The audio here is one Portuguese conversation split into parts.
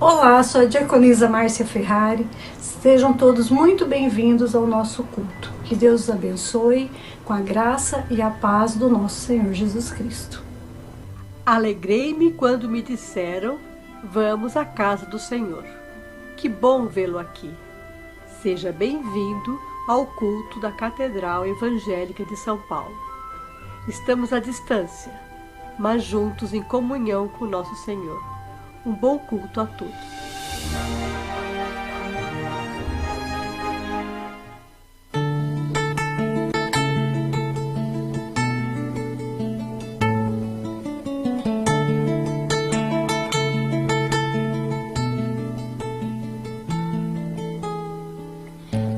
Olá, sou a diaconisa Márcia Ferrari. Sejam todos muito bem-vindos ao nosso culto. Que Deus os abençoe com a graça e a paz do nosso Senhor Jesus Cristo. Alegrei-me quando me disseram, vamos à casa do Senhor. Que bom vê-lo aqui. Seja bem-vindo ao culto da Catedral Evangélica de São Paulo. Estamos à distância, mas juntos em comunhão com nosso Senhor. Um bom culto a todos.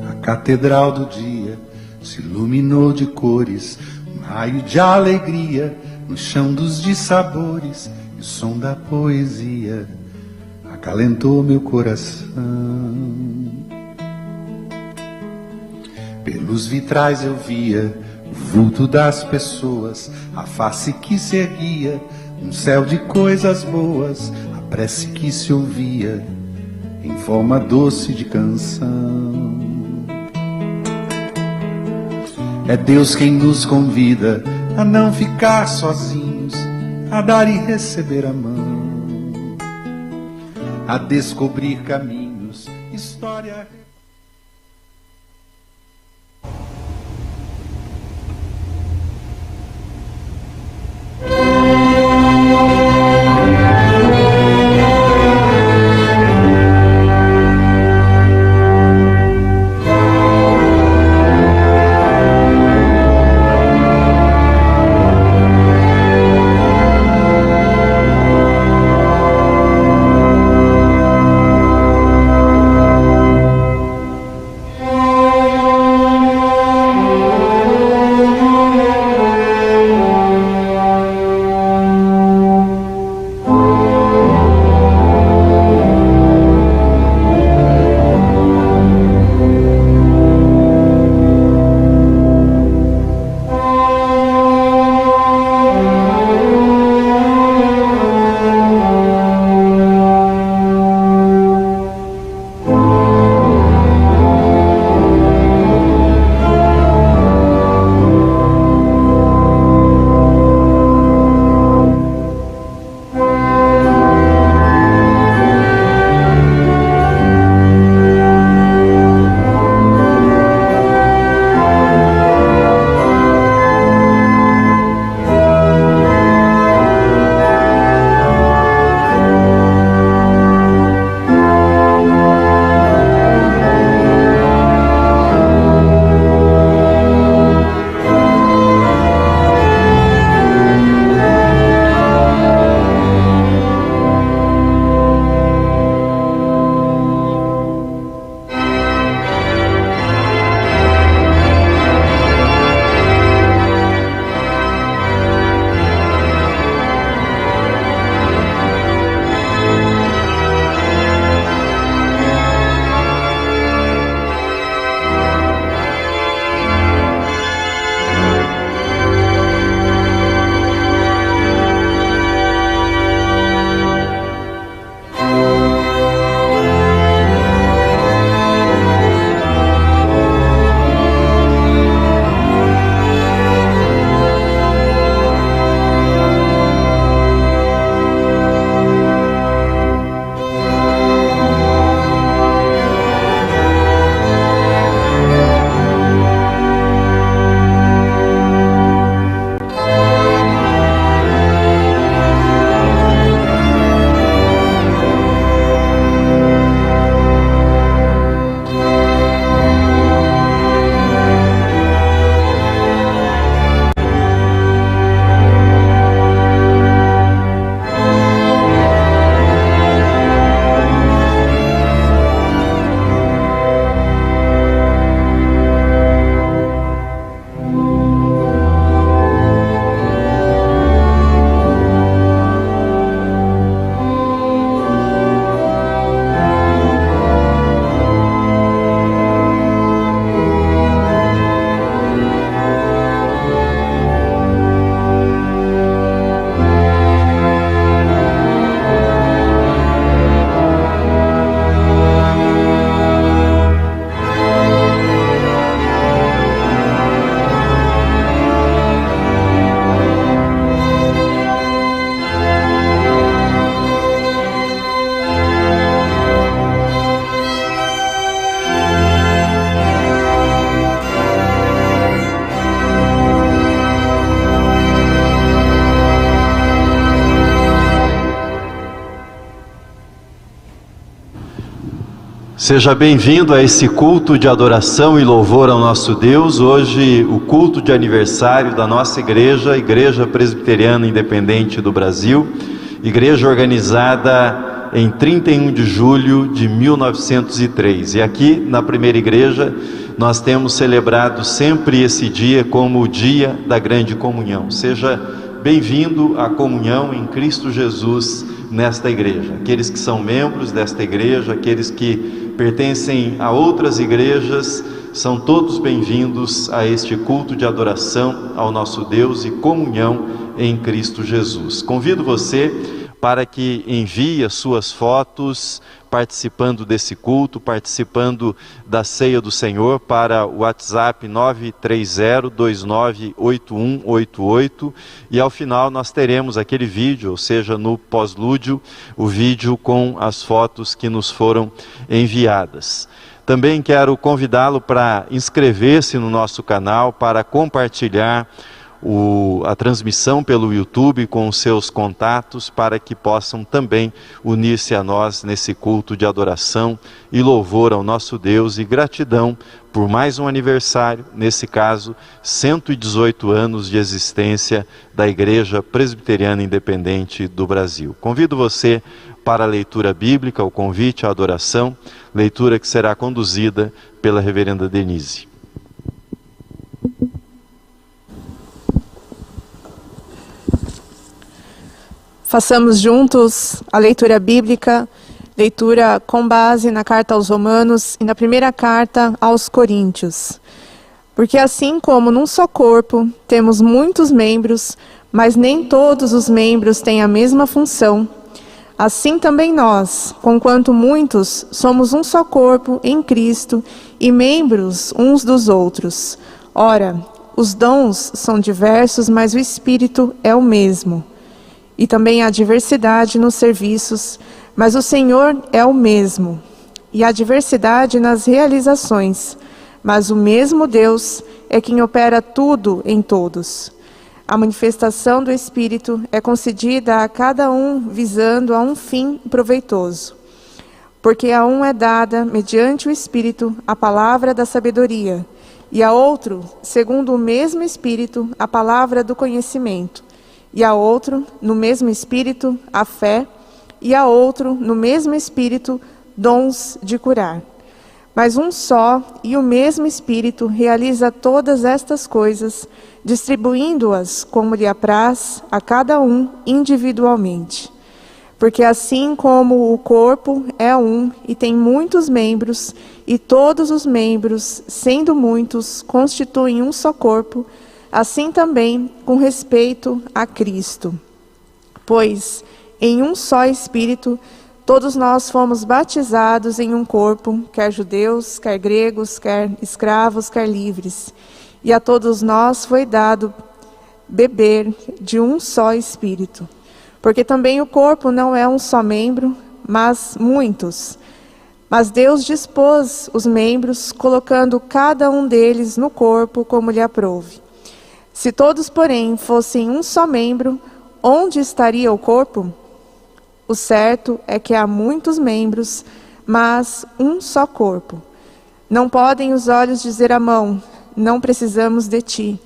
A catedral do dia se iluminou de cores, um raio de alegria no chão dos dissabores. O som da poesia acalentou meu coração. Pelos vitrais eu via o vulto das pessoas, a face que se erguia, um céu de coisas boas, a prece que se ouvia em forma doce de canção. É Deus quem nos convida a não ficar sozinhos, a dar e receber a mão, a descobrir caminhos, história. Seja bem-vindo a esse culto de adoração e louvor ao nosso Deus. Hoje, o culto de aniversário da nossa igreja, Igreja Presbiteriana Independente do Brasil, igreja organizada em 31 de julho de 1903. E aqui, na primeira igreja, nós temos celebrado sempre esse dia como o dia da grande comunhão. Seja bem-vindo à comunhão em Cristo Jesus nesta igreja. Aqueles que são membros desta igreja, aqueles que pertencem a outras igrejas, são todos bem-vindos a este culto de adoração ao nosso Deus e comunhão em Cristo Jesus. Convido você para que envie as suas fotos participando desse culto, participando da ceia do Senhor, para o WhatsApp 930298188, e ao final nós teremos aquele vídeo, ou seja, no pós-lúdio, o vídeo com as fotos que nos foram enviadas. Também quero convidá-lo para inscrever-se no nosso canal, para compartilhar a transmissão pelo YouTube com os seus contatos, para que possam também unir-se a nós nesse culto de adoração e louvor ao nosso Deus e gratidão por mais um aniversário, nesse caso 118 anos de existência da Igreja Presbiteriana Independente do Brasil. Convido você para a leitura bíblica, o convite à adoração, leitura que será conduzida pela reverenda Denise. Façamos juntos a leitura bíblica, leitura com base na carta aos Romanos e na primeira carta aos Coríntios. Porque assim como num só corpo temos muitos membros, mas nem todos os membros têm a mesma função, assim também nós, conquanto muitos, somos um só corpo em Cristo e membros uns dos outros. Ora, os dons são diversos, mas o Espírito é o mesmo. E também há diversidade nos serviços, mas o Senhor é o mesmo. E há diversidade nas realizações, mas o mesmo Deus é quem opera tudo em todos. A manifestação do Espírito é concedida a cada um visando a um fim proveitoso. Porque a um é dada, mediante o Espírito, a palavra da sabedoria, e a outro, segundo o mesmo Espírito, a palavra do conhecimento. E a outro, no mesmo Espírito, a fé, e a outro, no mesmo Espírito, dons de curar. Mas um só e o mesmo Espírito realiza todas estas coisas, distribuindo-as como lhe apraz a cada um individualmente. Porque assim como o corpo é um e tem muitos membros, e todos os membros, sendo muitos, constituem um só corpo, assim também com respeito a Cristo. Pois, em um só Espírito, todos nós fomos batizados em um corpo, quer judeus, quer gregos, quer escravos, quer livres. E a todos nós foi dado beber de um só Espírito. Porque também o corpo não é um só membro, mas muitos. Mas Deus dispôs os membros, colocando cada um deles no corpo como lhe aprouve. Se todos, porém, fossem um só membro, onde estaria o corpo? O certo é que há muitos membros, mas um só corpo. Não podem os olhos dizer à mão, não precisamos de ti,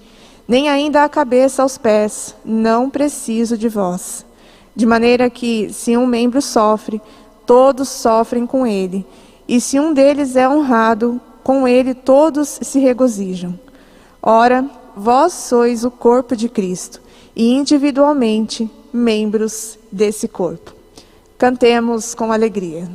nem ainda a cabeça aos pés, não preciso de vós. De maneira que, se um membro sofre, todos sofrem com ele, e se um deles é honrado, com ele todos se regozijam. Ora, vós sois o corpo de Cristo, e individualmente membros desse corpo. Cantemos com alegria.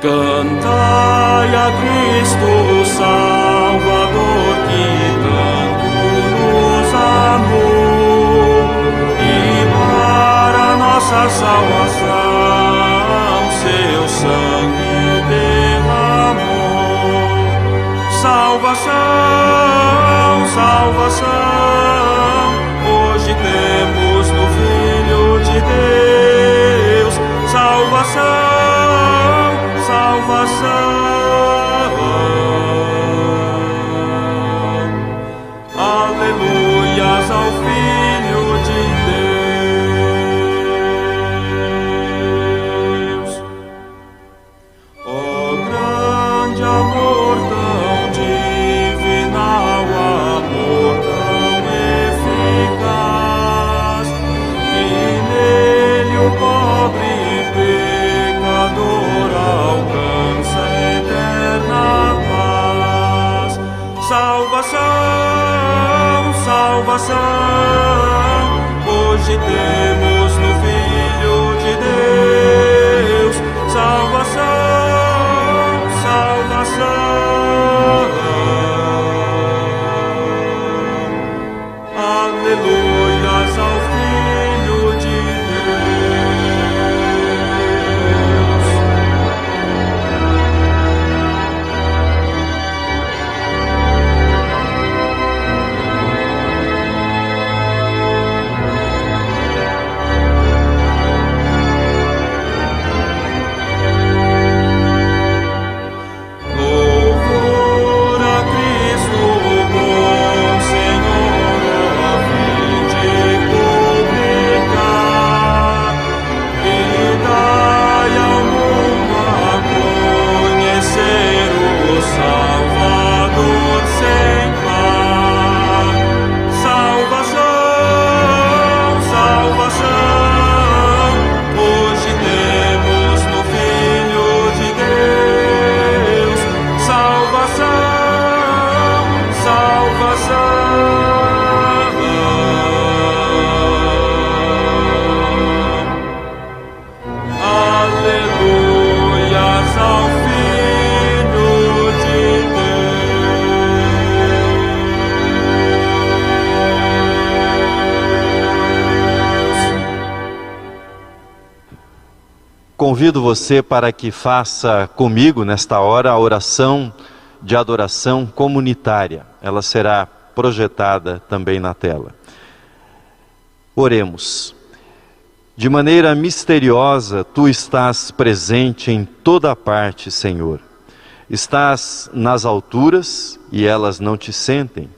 Cantai a Cristo Salvador, que tanto nos amou, e para nossa salvação seu sangue derramou. salvação. Hoje temos no Filho de Deus salvação, salvação. Aleluias ao Filho de Deus. Ó grande amor tão divinal, amor tão eficaz, que nele o pobre pecador alcança eterna paz. Salvação, salvação, hoje temos no Filho de Deus salvação, salvação. Aleluias ao Filho de Deus. Louvor a Cristo, bom Senhor, a fim de publicar, e dai ao mundo a conhecer o Salvador sem par. Salvação, salvação, hoje temos no Filho de Deus salvação, salvação. Aleluias ao Filho de Deus. Convido você para que faça comigo nesta hora a oração de adoração comunitária. Ela será projetada também na tela. Oremos. De maneira misteriosa, Tu estás presente em toda parte, Senhor. Estás nas alturas e elas não te sentem.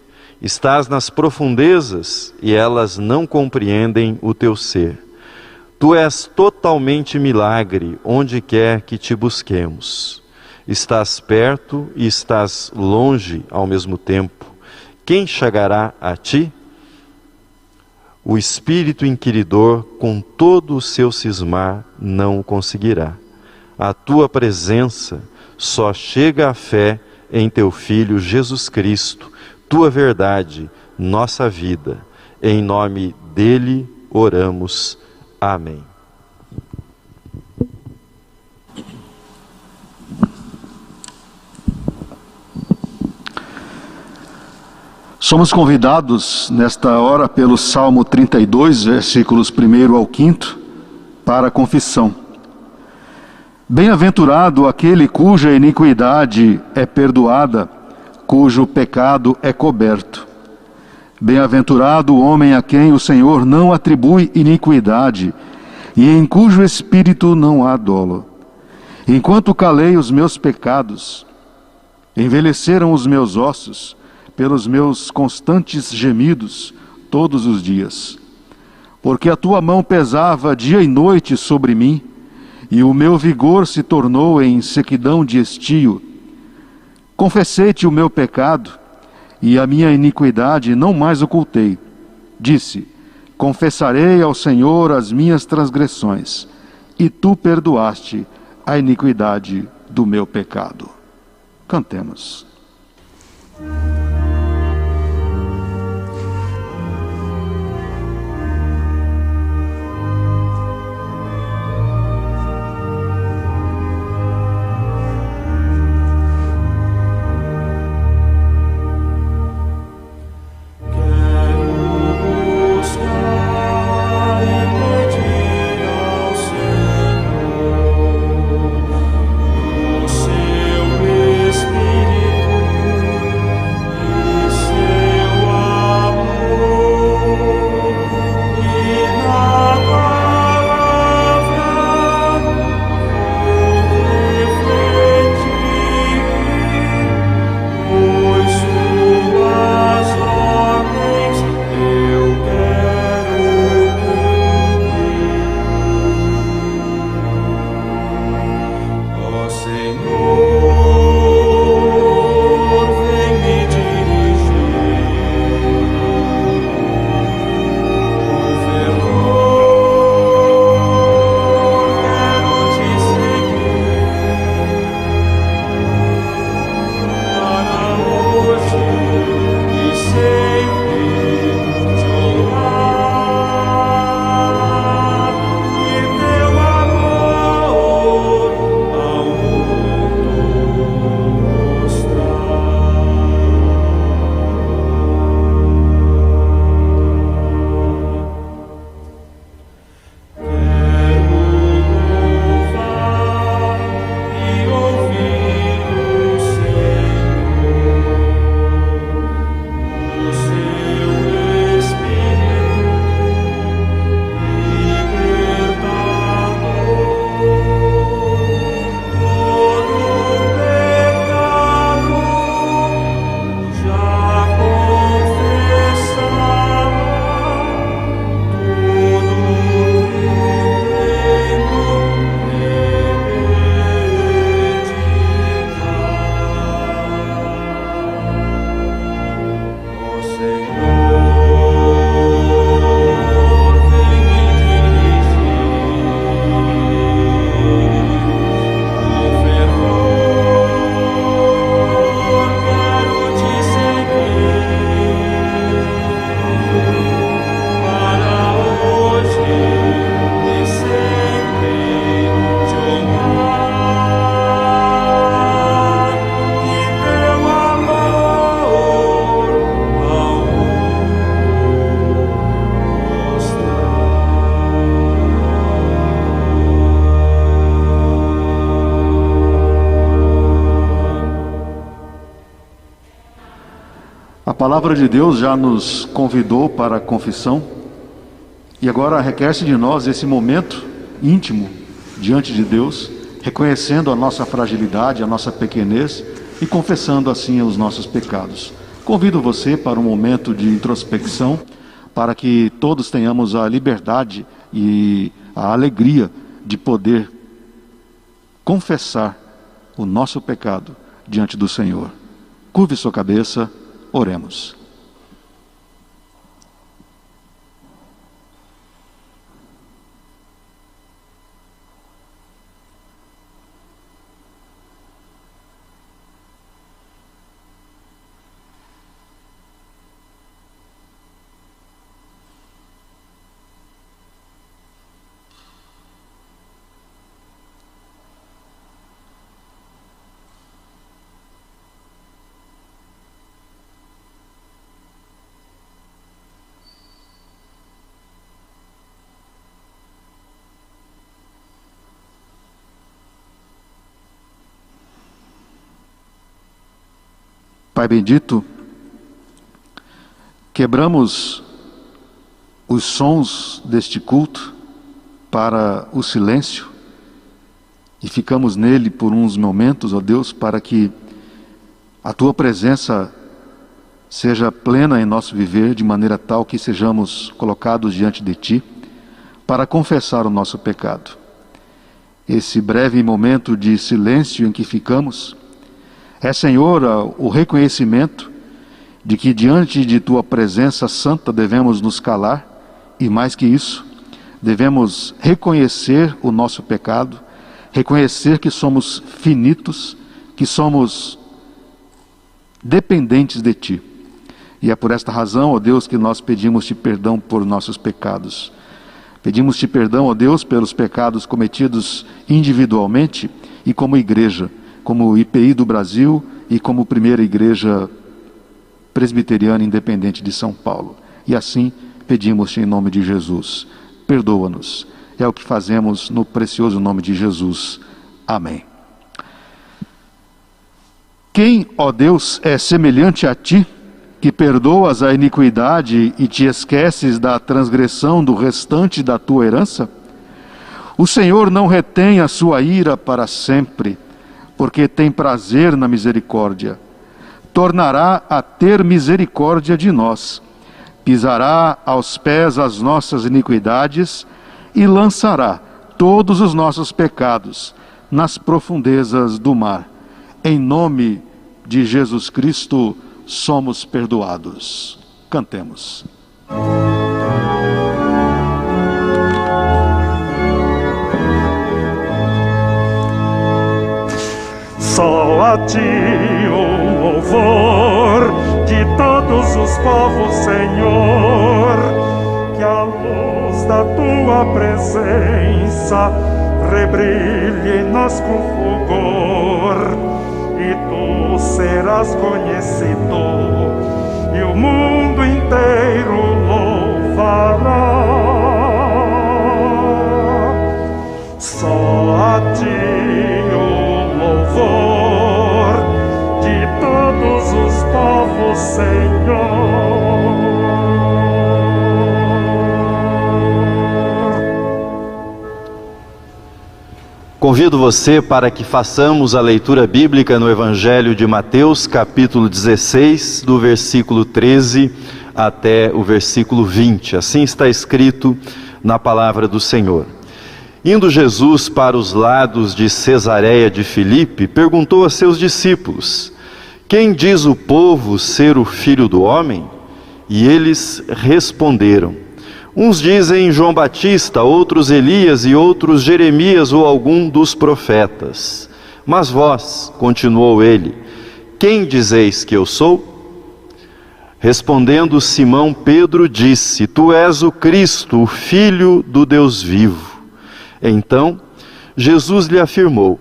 Estás nas profundezas e elas não compreendem o Teu ser. Tu és totalmente milagre onde quer que Te busquemos. Estás perto e estás longe ao mesmo tempo. Quem chegará a Ti? O espírito inquiridor, com todo o seu cismar, não o conseguirá. A Tua presença só chega à fé em Teu Filho Jesus Cristo, Tua verdade, nossa vida. Em nome dele oramos. Amém. Somos convidados nesta hora pelo Salmo 32, versículos 1 ao 5, para a confissão. Bem-aventurado aquele cuja iniquidade é perdoada, cujo pecado é coberto. Bem-aventurado o homem a quem o Senhor não atribui iniquidade, e em cujo espírito não há dolo. Enquanto calei os meus pecados, envelheceram os meus ossos, pelos meus constantes gemidos todos os dias. Porque a Tua mão pesava dia e noite sobre mim, e o meu vigor se tornou em sequidão de estio. Confessei-te o meu pecado, e a minha iniquidade não mais ocultei. Disse: confessarei ao Senhor as minhas transgressões, e Tu perdoaste a iniquidade do meu pecado. Cantemos. Espírito palavra de Deus já nos convidou para a confissão e agora requer-se de nós esse momento íntimo diante de Deus, reconhecendo a nossa fragilidade, a nossa pequenez e confessando assim os nossos pecados. Convido você para um momento de introspecção, para que todos tenhamos a liberdade e a alegria de poder confessar o nosso pecado diante do Senhor. Curve sua cabeça, oremos. Pai bendito, quebramos os sons deste culto para o silêncio e ficamos nele por uns momentos, ó Deus, para que a Tua presença seja plena em nosso viver, de maneira tal que sejamos colocados diante de Ti para confessar o nosso pecado. Esse breve momento de silêncio em que ficamos é, Senhor, o reconhecimento de que diante de Tua presença santa devemos nos calar e, mais que isso, devemos reconhecer o nosso pecado, reconhecer que somos finitos, que somos dependentes de Ti. E é por esta razão, ó Deus, que nós pedimos-Te perdão por nossos pecados. Pedimos-Te perdão, ó Deus, pelos pecados cometidos individualmente e como igreja, como IPI do Brasil e como primeira igreja presbiteriana independente de São Paulo. E assim pedimos-te em nome de Jesus. Perdoa-nos. É o que fazemos no precioso nome de Jesus. Amém. Quem, ó Deus, é semelhante a Ti, que perdoas a iniquidade e te esqueces da transgressão do restante da Tua herança? O Senhor não retém a sua ira para sempre, porque tem prazer na misericórdia. Tornará a ter misericórdia de nós, pisará aos pés as nossas iniquidades e lançará todos os nossos pecados nas profundezas do mar. Em nome de Jesus Cristo somos perdoados. Cantemos. Só a Ti o louvor de todos os povos, Senhor, que a luz da Tua presença rebrilhe em nós com fulgor, e Tu serás conhecido e o mundo inteiro louvará. Só a Ti louvor de todos os povos, Senhor. Convido você para que façamos a leitura bíblica no Evangelho de Mateus, capítulo 16, do versículo 13 até o versículo 20. Assim está escrito na palavra do Senhor. Indo Jesus para os lados de Cesareia de Filipe, perguntou a seus discípulos: quem diz o povo ser o Filho do Homem? E eles responderam: uns dizem João Batista, outros Elias e outros Jeremias ou algum dos profetas. Mas vós, continuou ele, quem dizeis que eu sou? Respondendo Simão Pedro disse: tu és o Cristo, o Filho do Deus vivo. Então Jesus lhe afirmou: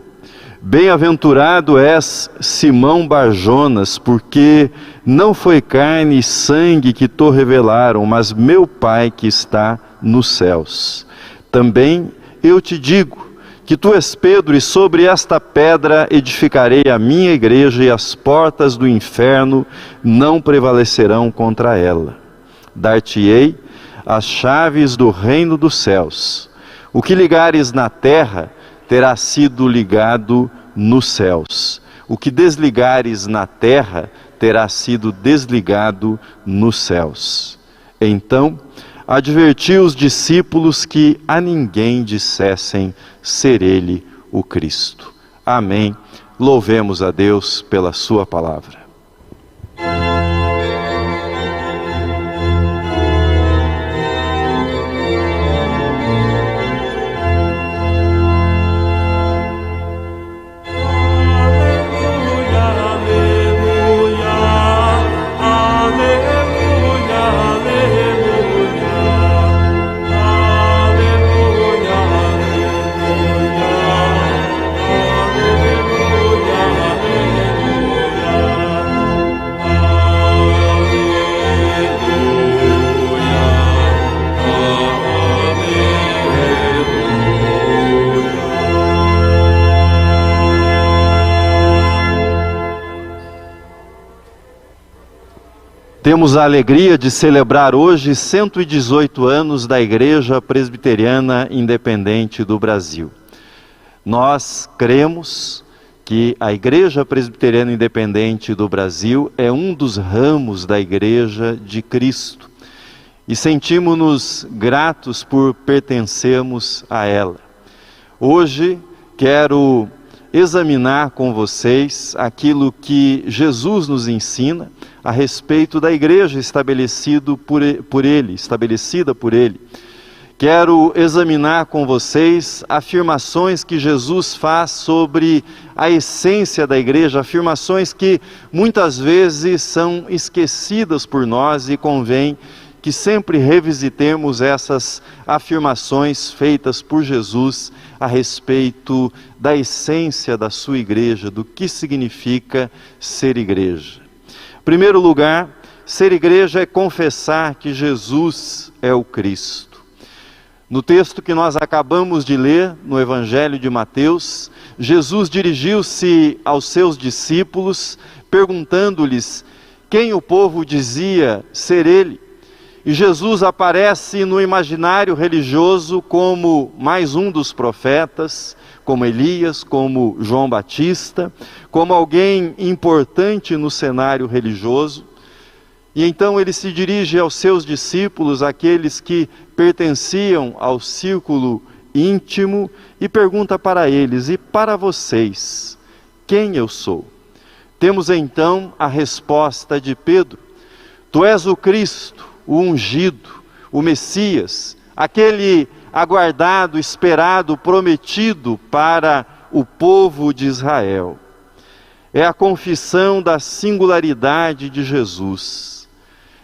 bem-aventurado és, Simão Barjonas, porque não foi carne e sangue que te revelaram, mas meu Pai que está nos céus. Também eu te digo que tu és Pedro, e sobre esta pedra edificarei a minha igreja, e as portas do inferno não prevalecerão contra ela. Dar-te-ei as chaves do reino dos céus. O que ligares na terra terá sido ligado nos céus. O que desligares na terra terá sido desligado nos céus. Então advertiu os discípulos que a ninguém dissessem ser ele o Cristo. Amém. Louvemos a Deus pela sua palavra. Temos a alegria de celebrar hoje 118 anos da Igreja Presbiteriana Independente do Brasil. Nós cremos que a Igreja Presbiteriana Independente do Brasil é um dos ramos da Igreja de Cristo e sentimos-nos gratos por pertencermos a ela. Hoje quero examinar com vocês aquilo que Jesus nos ensina a respeito da igreja estabelecida por ele. Quero examinar com vocês afirmações que Jesus faz sobre a essência da igreja, afirmações que muitas vezes são esquecidas por nós e convém que sempre revisitemos essas afirmações feitas por Jesus a respeito da essência da sua igreja, do que significa ser igreja. Em primeiro lugar, ser igreja é confessar que Jesus é o Cristo. No texto que nós acabamos de ler, no Evangelho de Mateus, Jesus dirigiu-se aos seus discípulos, perguntando-lhes quem o povo dizia ser ele. E Jesus aparece no imaginário religioso como mais um dos profetas, como Elias, como João Batista, como alguém importante no cenário religioso. E então ele se dirige aos seus discípulos, aqueles que pertenciam ao círculo íntimo, e pergunta para eles: e para vocês, quem eu sou? Temos então a resposta de Pedro: tu és o Cristo, o ungido, o Messias, aquele aguardado, esperado, prometido para o povo de Israel. É a confissão da singularidade de Jesus.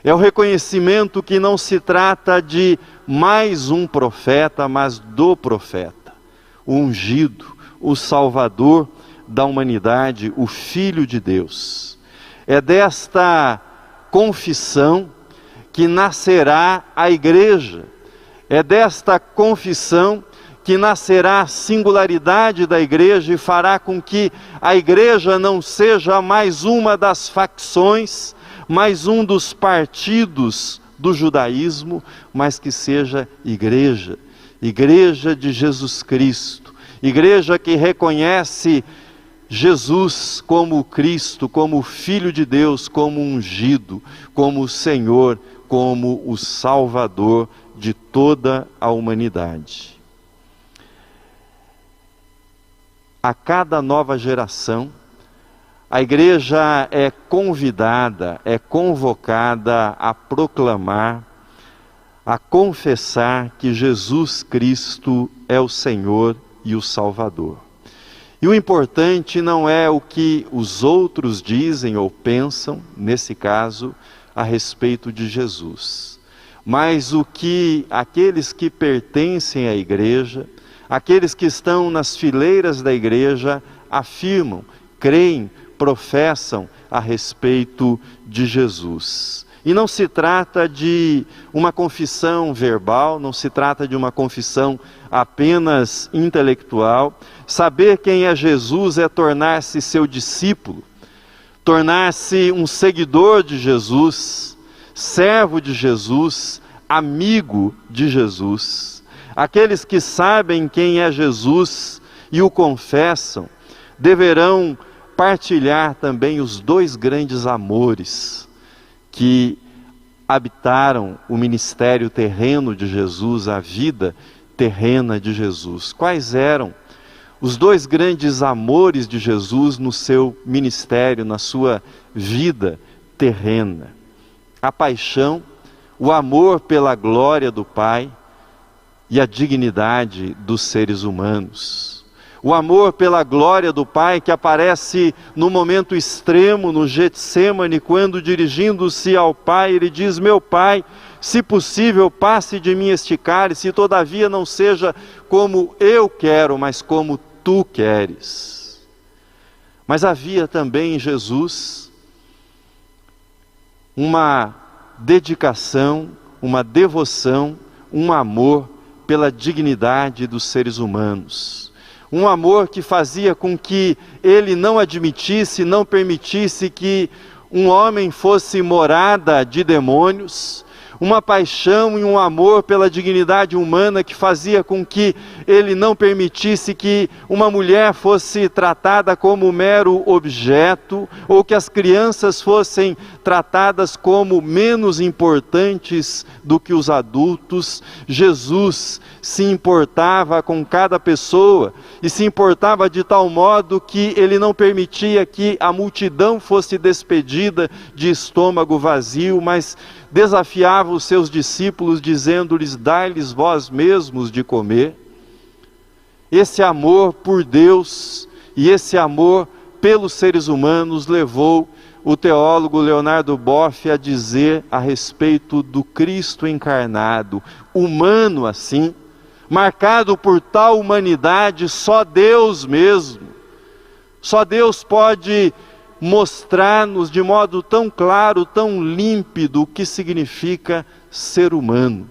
É o reconhecimento que não se trata de mais um profeta, mas do profeta, o ungido, o Salvador da humanidade, o Filho de Deus. É desta confissão que nascerá a igreja. É desta confissão que nascerá a singularidade da igreja e fará com que a igreja não seja mais uma das facções, mais um dos partidos do judaísmo, mas que seja igreja, igreja de Jesus Cristo, igreja que reconhece Jesus como o Cristo, como o Filho de Deus, como ungido, como o Senhor, como o Salvador de toda a humanidade. A cada nova geração, a igreja é convidada, é convocada a proclamar, a confessar que Jesus Cristo é o Senhor e o Salvador. E o importante não é o que os outros dizem ou pensam, nesse caso, a respeito de Jesus, mas o que aqueles que pertencem à igreja, aqueles que estão nas fileiras da igreja, afirmam, creem, professam a respeito de Jesus. E não se trata de uma confissão verbal, não se trata de uma confissão apenas intelectual. Saber quem é Jesus é tornar-se seu discípulo, tornar-se um seguidor de Jesus, servo de Jesus, amigo de Jesus. Aqueles que sabem quem é Jesus e o confessam, deverão partilhar também os dois grandes amores que habitaram o ministério terreno de Jesus, a vida terrena de Jesus. Quais eram os dois grandes amores de Jesus no seu ministério, na sua vida terrena? A paixão, o amor pela glória do Pai e a dignidade dos seres humanos. O amor pela glória do Pai que aparece no momento extremo no Getsêmani, quando dirigindo-se ao Pai, ele diz: meu Pai, se possível passe de mim este cálice, todavia não seja como eu quero, mas como tu queres. Mas havia também em Jesus uma dedicação, uma devoção, um amor pela dignidade dos seres humanos. Um amor que fazia com que ele não admitisse, não permitisse que um homem fosse morada de demônios. Uma paixão e um amor pela dignidade humana que fazia com que ele não permitisse que uma mulher fosse tratada como mero objeto, ou que as crianças fossem tratadas como menos importantes do que os adultos. Jesus se importava com cada pessoa, e se importava de tal modo que ele não permitia que a multidão fosse despedida de estômago vazio, mas desafiava os seus discípulos, dizendo-lhes: dai-lhes vós mesmos de comer. Esse amor por Deus e esse amor pelos seres humanos levou o teólogo Leonardo Boff a dizer a respeito do Cristo encarnado, humano assim, marcado por tal humanidade, só Deus mesmo, só Deus pode mostrar-nos de modo tão claro, tão límpido, o que significa ser humano.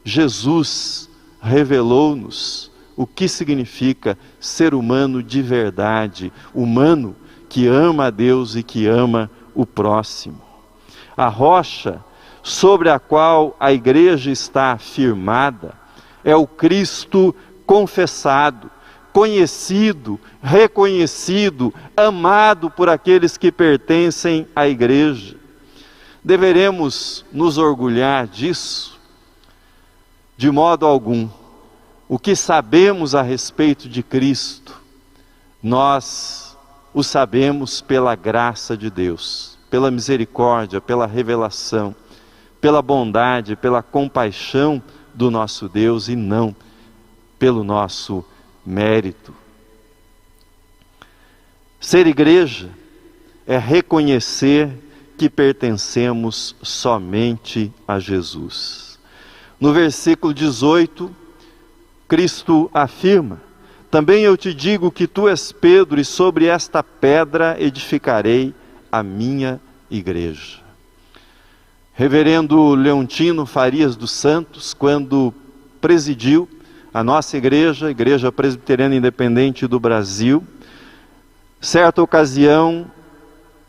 Jesus revelou-nos o que significa ser humano de verdade, humano que ama a Deus e que ama o próximo. A rocha sobre a qual a igreja está firmada é o Cristo confessado, conhecido, reconhecido, amado por aqueles que pertencem à igreja. Deveremos nos orgulhar disso? De modo algum. O que sabemos a respeito de Cristo, nós o sabemos pela graça de Deus, pela misericórdia, pela revelação, pela bondade, pela compaixão do nosso Deus, e não pelo nosso mérito. Ser igreja é reconhecer que pertencemos somente a Jesus. No versículo 18, Cristo afirma: também eu te digo que tu és Pedro, e sobre esta pedra edificarei a minha igreja. Reverendo Leontino Farias dos Santos, quando presidiu a nossa igreja, a Igreja Presbiteriana Independente do Brasil, certa ocasião,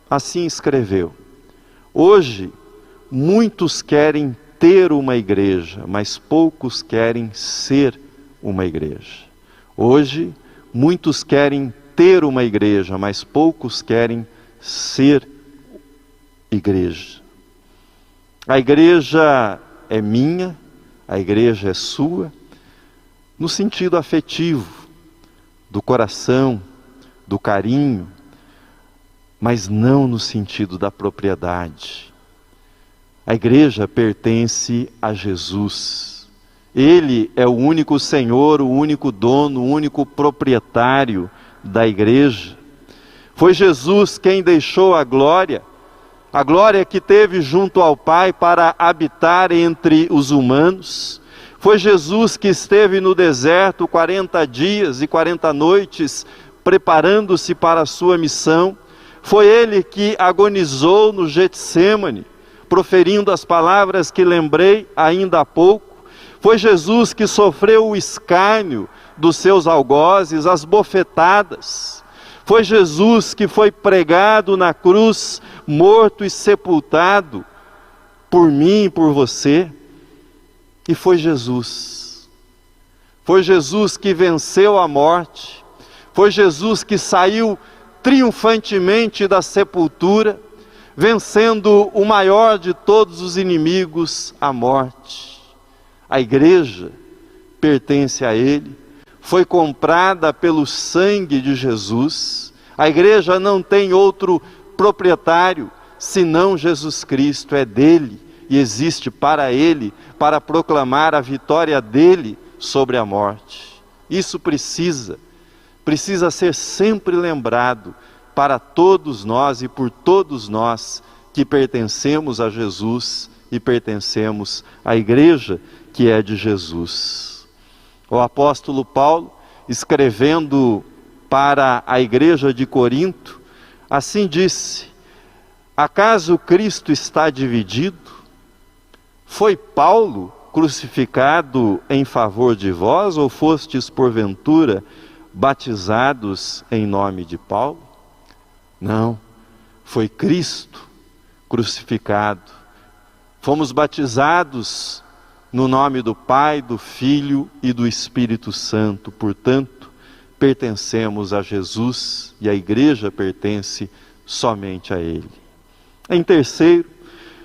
assim escreveu: hoje, muitos querem ter uma igreja, mas poucos querem ser uma igreja. Hoje, muitos querem ter uma igreja, mas poucos querem ser igreja. A igreja é minha, a igreja é sua, no sentido afetivo, do coração, do carinho, mas não no sentido da propriedade. A igreja pertence a Jesus. Ele é o único Senhor, o único dono, o único proprietário da igreja. Foi Jesus quem deixou a glória que teve junto ao Pai para habitar entre os humanos. Foi Jesus que esteve no deserto 40 dias e 40 noites, preparando-se para a sua missão. Foi Ele que agonizou no Getsêmani, proferindo as palavras que lembrei ainda há pouco. Foi Jesus que sofreu o escárnio dos seus algozes, as bofetadas. Foi Jesus que foi pregado na cruz, morto e sepultado por mim e por você. E foi Jesus. Foi Jesus que venceu a morte. Foi Jesus que saiu triunfantemente da sepultura, vencendo o maior de todos os inimigos, a morte. A igreja pertence a Ele, foi comprada pelo sangue de Jesus. A igreja não tem outro proprietário senão Jesus Cristo, é dele e existe para Ele, para proclamar a vitória dele sobre a morte. Isso precisa ser sempre lembrado para todos nós e por todos nós que pertencemos a Jesus e pertencemos à igreja que é de Jesus. O apóstolo Paulo, escrevendo para a igreja de Corinto, assim disse: acaso Cristo está dividido? Foi Paulo crucificado em favor de vós, ou fostes porventura batizados em nome de Paulo? Não, foi Cristo crucificado. Fomos batizados no nome do Pai, do Filho e do Espírito Santo. Portanto, pertencemos a Jesus e a igreja pertence somente a Ele. Em terceiro,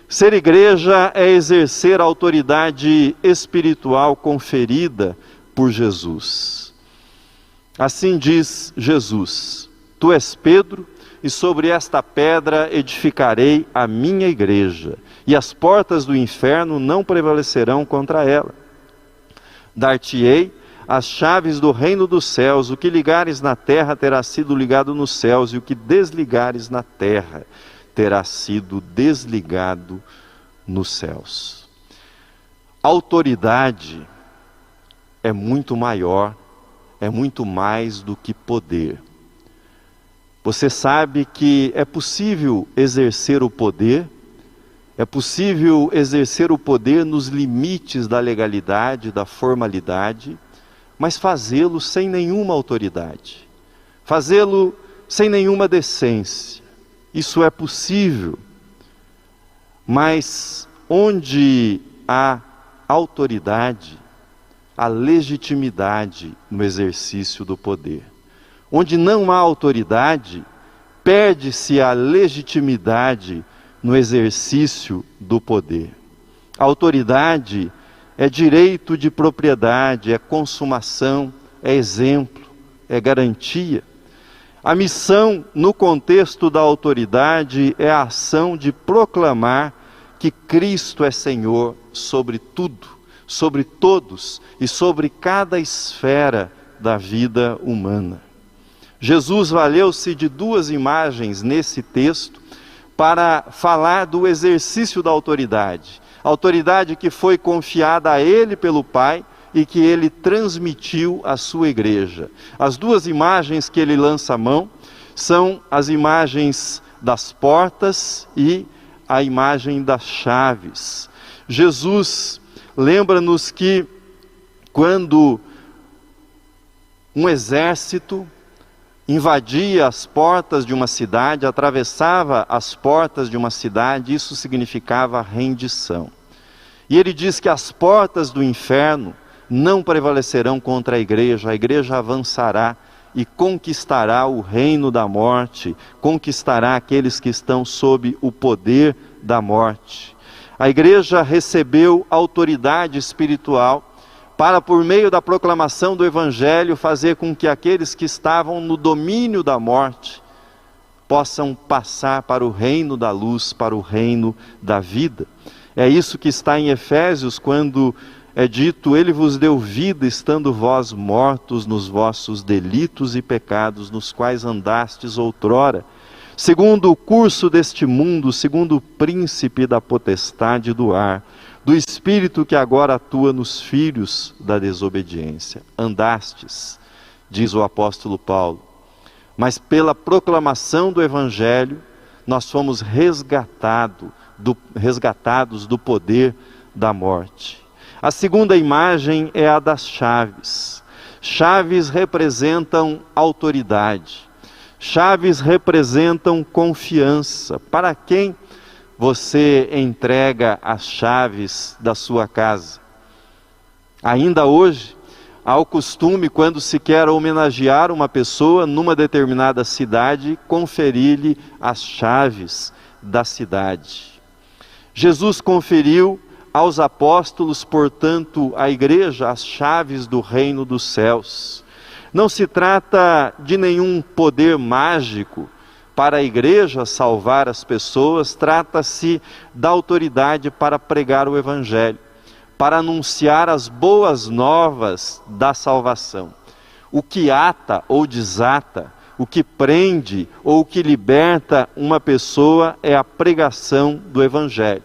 ser igreja é exercer a autoridade espiritual conferida por Jesus. Assim diz Jesus: tu és Pedro, e sobre esta pedra edificarei a minha igreja, e as portas do inferno não prevalecerão contra ela. Dar-te-ei as chaves do reino dos céus. O que ligares na terra terá sido ligado nos céus, e o que desligares na terra terá sido desligado nos céus. Autoridade é muito maior, é muito mais do que poder. Você sabe que é possível exercer o poder, nos limites da legalidade, da formalidade, mas fazê-lo sem nenhuma autoridade, fazê-lo sem nenhuma decência. Isso é possível, mas onde há autoridade, há legitimidade no exercício do poder. Onde não há autoridade, perde-se a legitimidade no exercício do poder. A autoridade é direito de propriedade, é consumação, é exemplo, é garantia. A missão, no contexto da autoridade, é a ação de proclamar que Cristo é Senhor sobre tudo, sobre todos e sobre cada esfera da vida humana. Jesus valeu-se de duas imagens nesse texto para falar do exercício da autoridade. A autoridade que foi confiada a Ele pelo Pai e que Ele transmitiu à sua igreja. As duas imagens que Ele lança a mão são as imagens das portas e a imagem das chaves. Jesus lembra-nos que quando um exército invadia as portas de uma cidade, atravessava as portas de uma cidade, isso significava rendição. E ele diz que as portas do inferno não prevalecerão contra a igreja avançará e conquistará o reino da morte, conquistará aqueles que estão sob o poder da morte. A igreja recebeu autoridade espiritual para, por meio da proclamação do Evangelho, fazer com que aqueles que estavam no domínio da morte possam passar para o reino da luz, para o reino da vida. É isso que está em Efésios, quando é dito: Ele vos deu vida, estando vós mortos nos vossos delitos e pecados, nos quais andastes outrora, segundo o curso deste mundo, segundo o príncipe da potestade do ar, do Espírito que agora atua nos filhos da desobediência. Andastes, diz o apóstolo Paulo, mas pela proclamação do Evangelho, nós fomos resgatados resgatados do poder da morte. A segunda imagem é a das chaves. Chaves representam autoridade. Chaves representam confiança. Para quem você entrega as chaves da sua casa? Ainda hoje, há o costume, quando se quer homenagear uma pessoa numa determinada cidade, conferir-lhe as chaves da cidade. Jesus conferiu aos apóstolos, portanto, à igreja, as chaves do reino dos céus. Não se trata de nenhum poder mágico para a igreja salvar as pessoas, trata-se da autoridade para pregar o evangelho, para anunciar as boas novas da salvação. O que ata ou desata, o que prende ou o que liberta uma pessoa é a pregação do evangelho.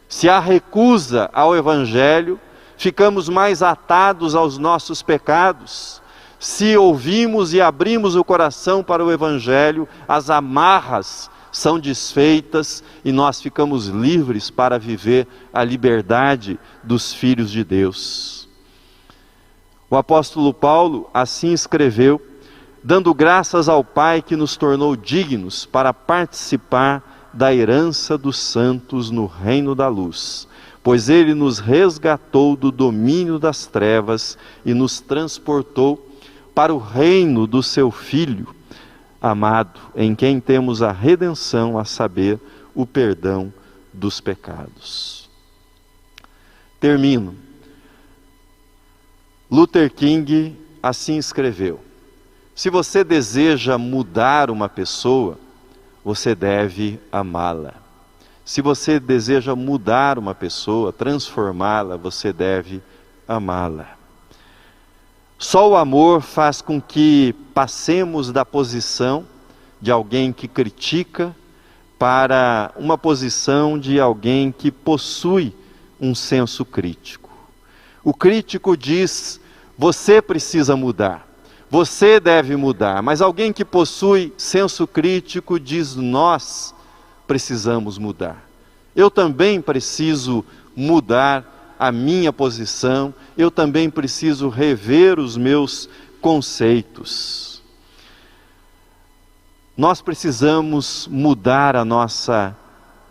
Se há recusa ao evangelho, ficamos mais atados aos nossos pecados. Se ouvimos e abrimos o coração para o evangelho, as amarras são desfeitas e nós ficamos livres para viver a liberdade dos filhos de Deus. O apóstolo Paulo assim escreveu, dando graças ao Pai que nos tornou dignos para participar da herança dos santos no reino da luz, pois ele nos resgatou do domínio das trevas e nos transportou para o reino do seu Filho amado, em quem temos a redenção, a saber, o perdão dos pecados. Termino. Luther King assim escreveu: se você deseja mudar uma pessoa, você deve amá-la. Se você deseja mudar uma pessoa, transformá-la, você deve amá-la. Só o amor faz com que passemos da posição de alguém que critica para uma posição de alguém que possui um senso crítico. O crítico diz: você precisa mudar. Você deve mudar, mas alguém que possui senso crítico diz: nós precisamos mudar. Eu também preciso mudar a minha posição, eu também preciso rever os meus conceitos. Nós precisamos mudar a nossa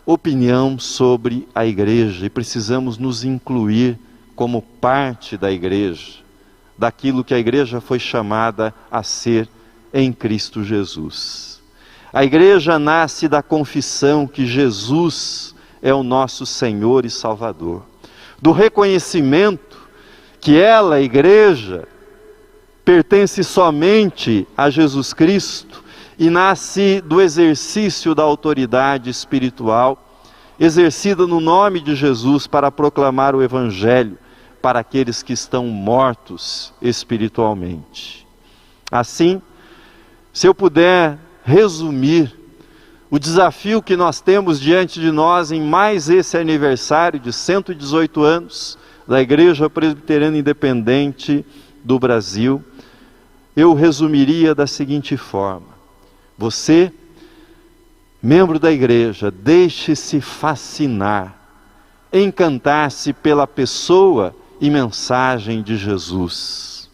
opinião sobre a igreja e precisamos nos incluir como parte da igreja, daquilo que a igreja foi chamada a ser em Cristo Jesus. A igreja nasce da confissão que Jesus é o nosso Senhor e Salvador, do reconhecimento que ela, a igreja, pertence somente a Jesus Cristo e nasce do exercício da autoridade espiritual exercida no nome de Jesus para proclamar o Evangelho para aqueles que estão mortos espiritualmente. Assim, se eu puder resumir o desafio que nós temos diante de nós em mais esse aniversário de 118 anos da Igreja Presbiteriana Independente do Brasil, eu resumiria da seguinte forma: você, membro da igreja, deixe-se fascinar, encantar-se pela pessoa e mensagem de Jesus.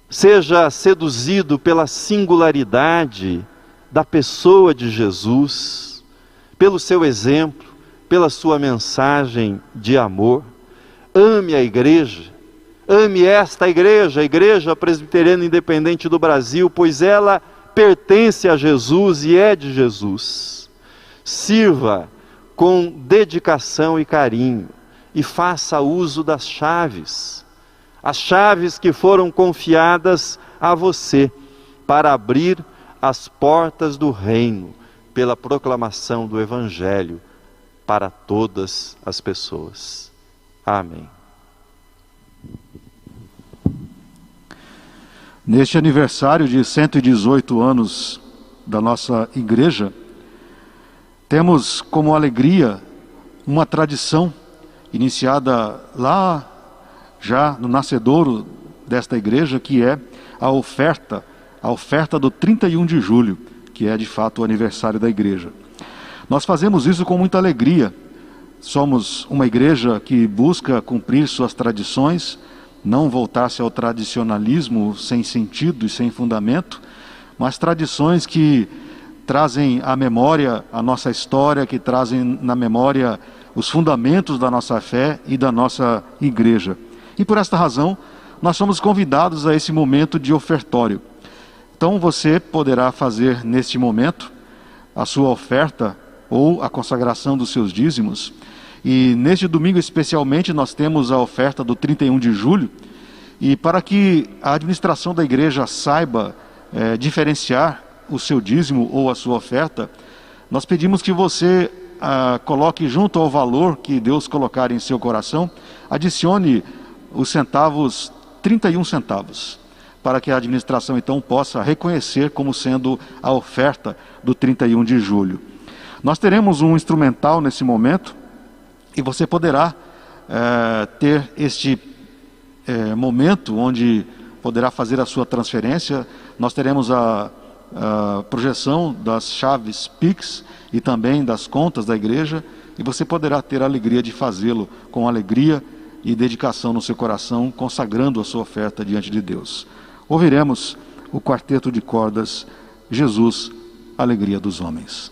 Seja seduzido pela singularidade da pessoa de Jesus, pelo seu exemplo, pela sua mensagem de amor. Ame a igreja, ame esta igreja, a Igreja Presbiteriana Independente do Brasil, pois ela pertence a Jesus e é de Jesus. Sirva com dedicação e carinho e faça uso das chaves, as chaves que foram confiadas a você para abrir as portas do reino pela proclamação do Evangelho para todas as pessoas. Amém. Neste aniversário de 118 anos da nossa igreja, temos como alegria uma tradição iniciada lá já no nascedouro desta igreja, que é a oferta do 31 de julho, que é de fato o aniversário da igreja. Nós fazemos isso com muita alegria. Somos uma igreja que busca cumprir suas tradições, não voltar-se ao tradicionalismo sem sentido e sem fundamento, mas tradições que trazem à memória a nossa história, que trazem na memória os fundamentos da nossa fé e da nossa igreja. E por esta razão, nós somos convidados a esse momento de ofertório. Então você poderá fazer neste momento a sua oferta ou a consagração dos seus dízimos. E neste domingo especialmente nós temos a oferta do 31 de julho. E para que a administração da igreja saiba diferenciar o seu dízimo ou a sua oferta, nós pedimos que você coloque junto ao valor que Deus colocar em seu coração, adicione os centavos, 31 centavos, para que a administração então possa reconhecer como sendo a oferta do 31 de julho. Nós teremos um instrumental nesse momento e você poderá ter este momento onde poderá fazer a sua transferência. Nós teremos a projeção das chaves Pix e também das contas da igreja, e você poderá ter a alegria de fazê-lo com alegria e dedicação no seu coração, consagrando a sua oferta diante de Deus. Ouviremos o quarteto de cordas Jesus, Alegria dos Homens.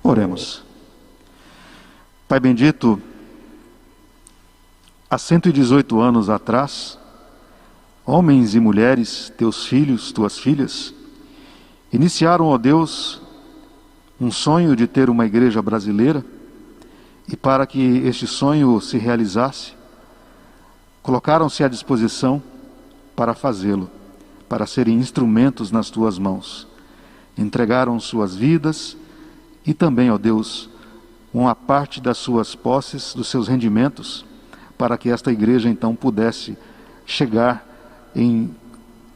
Oremos. Pai bendito, há 118 anos atrás, homens e mulheres, teus filhos, tuas filhas, iniciaram, ó Deus, um sonho de ter uma igreja brasileira, e para que este sonho se realizasse, colocaram-se à disposição para fazê-lo, para serem instrumentos nas tuas mãos. Entregaram suas vidas e também, ó Deus, uma parte das suas posses, dos seus rendimentos, para que esta igreja então pudesse chegar em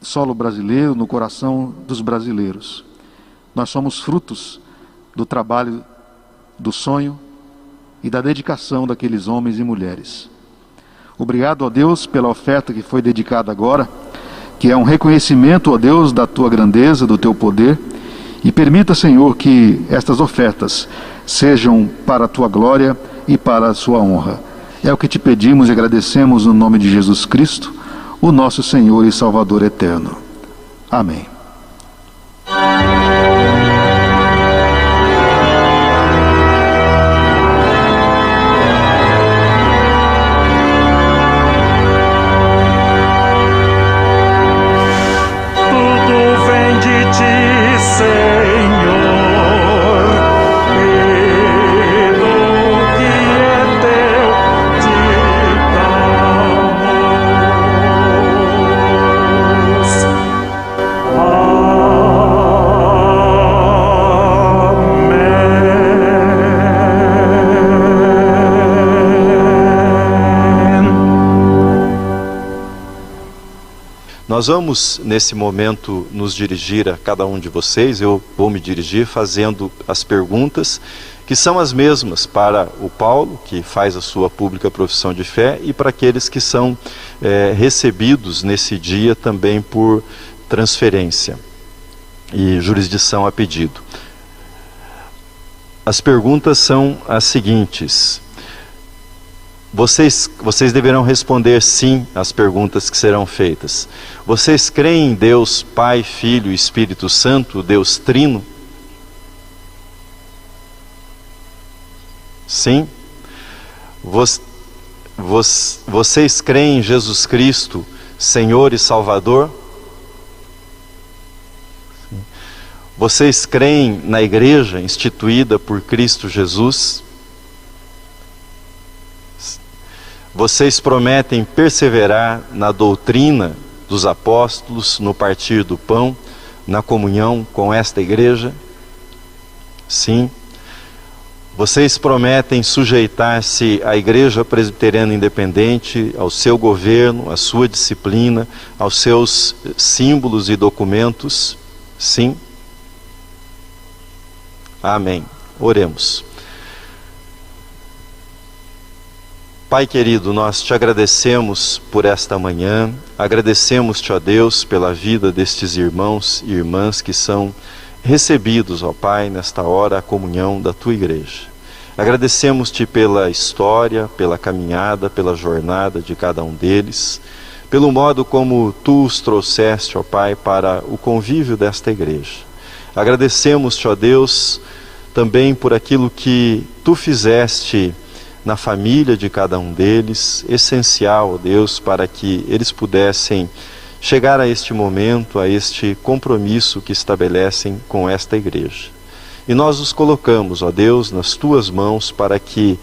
solo brasileiro, no coração dos brasileiros. Nós somos frutos do trabalho, do sonho e da dedicação daqueles homens e mulheres. Obrigado, ó Deus, pela oferta que foi dedicada agora, que é um reconhecimento, ó Deus, da tua grandeza, do teu poder, e permita, Senhor, que estas ofertas sejam para a tua glória e para a sua honra. É o que te pedimos e agradecemos no nome de Jesus Cristo, o nosso Senhor e Salvador eterno. Amém. Nós vamos, nesse momento, nos dirigir a cada um de vocês. Eu vou me dirigir fazendo as perguntas, que são as mesmas para o Paulo, que faz a sua pública profissão de fé, e para aqueles que são recebidos nesse dia também por transferência e jurisdição a pedido. As perguntas são as seguintes. Vocês deverão responder sim às perguntas que serão feitas. Vocês creem em Deus Pai, Filho e Espírito Santo, Deus Trino? Sim. Vocês creem em Jesus Cristo, Senhor e Salvador? Sim. Vocês creem na igreja instituída por Cristo Jesus? Vocês prometem perseverar na doutrina dos apóstolos, no partir do pão, na comunhão com esta igreja? Sim. Vocês prometem sujeitar-se à Igreja Presbiteriana Independente, ao seu governo, à sua disciplina, aos seus símbolos e documentos? Sim. Amém. Oremos. Pai querido, nós te agradecemos por esta manhã, agradecemos-te, ó Deus, pela vida destes irmãos e irmãs que são recebidos, ó Pai, nesta hora, a comunhão da tua igreja. Agradecemos-te pela história, pela caminhada, pela jornada de cada um deles, pelo modo como tu os trouxeste, ó Pai, para o convívio desta igreja. Agradecemos-te, ó Deus, também por aquilo que tu fizeste na família de cada um deles, essencial, ó Deus, para que eles pudessem chegar a este momento, a este compromisso que estabelecem com esta igreja. E nós os colocamos, ó Deus, nas tuas mãos para que,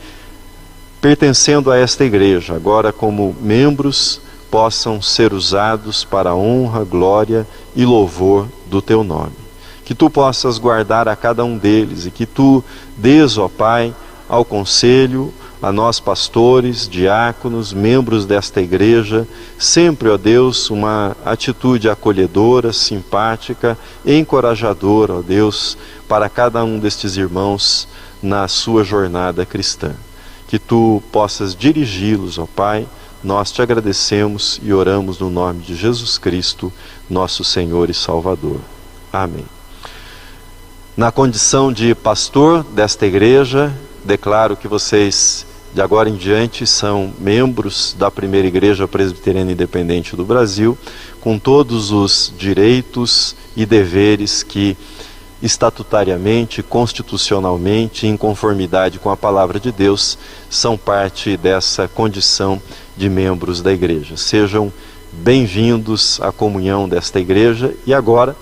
pertencendo a esta igreja, agora como membros, possam ser usados para a honra, glória e louvor do teu nome. Que tu possas guardar a cada um deles e que tu dês, ó Pai, ao conselho, a nós pastores, diáconos, membros desta igreja, sempre, ó Deus, uma atitude acolhedora, simpática e encorajadora, ó Deus, para cada um destes irmãos na sua jornada cristã. Que tu possas dirigi-los, ó Pai, nós te agradecemos e oramos no nome de Jesus Cristo, nosso Senhor e Salvador. Amém. Na condição de pastor desta igreja, declaro que vocês, de agora em diante, são membros da primeira Igreja Presbiteriana Independente do Brasil, com todos os direitos e deveres que estatutariamente, constitucionalmente, em conformidade com a palavra de Deus, são parte dessa condição de membros da igreja. Sejam bem-vindos à comunhão desta igreja e agora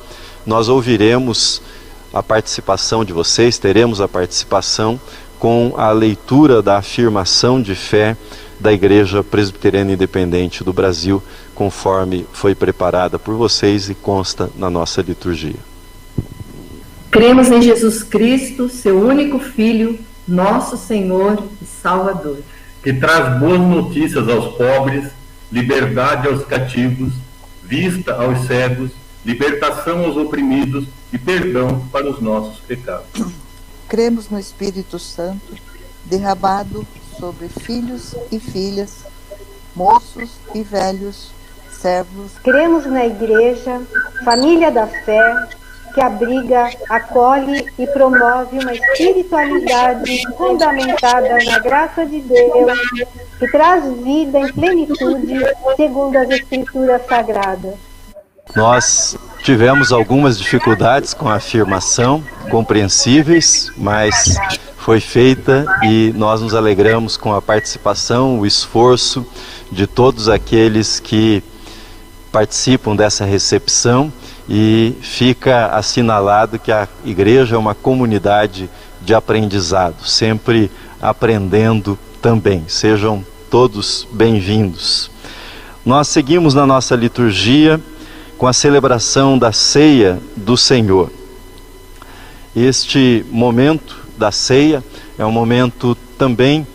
nós ouviremos a participação de vocês, teremos a participação com a leitura da afirmação de fé da Igreja Presbiteriana Independente do Brasil, conforme foi preparada por vocês e consta na nossa liturgia. Cremos em Jesus Cristo, seu único Filho, nosso Senhor e Salvador, que traz boas notícias aos pobres, liberdade aos cativos, vista aos cegos, libertação aos oprimidos e perdão para os nossos pecados. Cremos no Espírito Santo, derramado sobre filhos e filhas, moços e velhos, servos. Cremos na Igreja, família da fé, que abriga, acolhe e promove uma espiritualidade fundamentada na graça de Deus, que traz vida em plenitude, segundo as Escrituras Sagradas. Nós tivemos algumas dificuldades com a afirmação, compreensíveis, mas foi feita e nós nos alegramos com a participação, o esforço de todos aqueles que participam dessa recepção, e fica assinalado que a igreja é uma comunidade de aprendizado, sempre aprendendo também. Sejam todos bem-vindos. Nós seguimos na nossa liturgia com a celebração da ceia do Senhor. Este momento da ceia é um momento também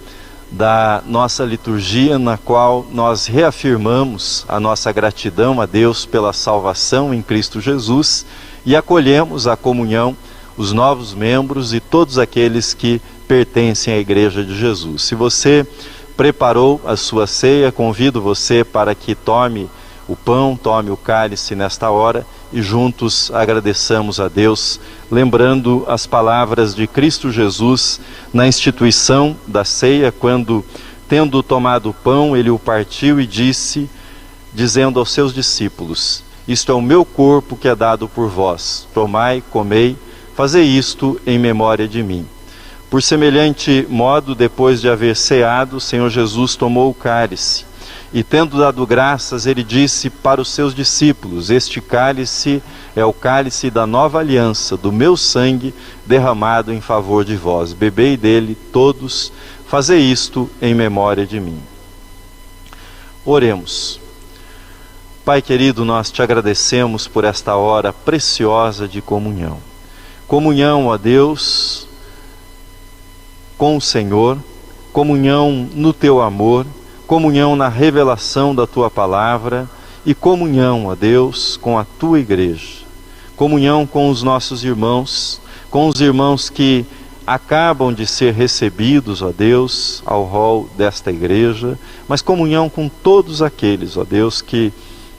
da nossa liturgia, na qual nós reafirmamos a nossa gratidão a Deus pela salvação em Cristo Jesus e acolhemos a comunhão, os novos membros e todos aqueles que pertencem à Igreja de Jesus. Se você preparou a sua ceia, convido você para que tome o pão, tome o cálice nesta hora e juntos agradeçamos a Deus, lembrando as palavras de Cristo Jesus na instituição da ceia, quando, tendo tomado o pão, ele o partiu e disse, dizendo aos seus discípulos: isto é o meu corpo que é dado por vós, tomai, comei, fazei isto em memória de mim. Por semelhante modo, depois de haver ceado, o Senhor Jesus tomou o cálice, e tendo dado graças, ele disse para os seus discípulos: este cálice é o cálice da nova aliança, do meu sangue derramado em favor de vós. Bebei dele todos, fazei isto em memória de mim. Oremos. Pai querido, nós te agradecemos por esta hora preciosa de comunhão. Comunhão, ó Deus, com o Senhor, comunhão no teu amor, comunhão na revelação da tua palavra e comunhão, ó Deus, com a tua igreja. Comunhão com os nossos irmãos, com os irmãos que acabam de ser recebidos, ó Deus, ao rol desta igreja, mas comunhão com todos aqueles, ó Deus, que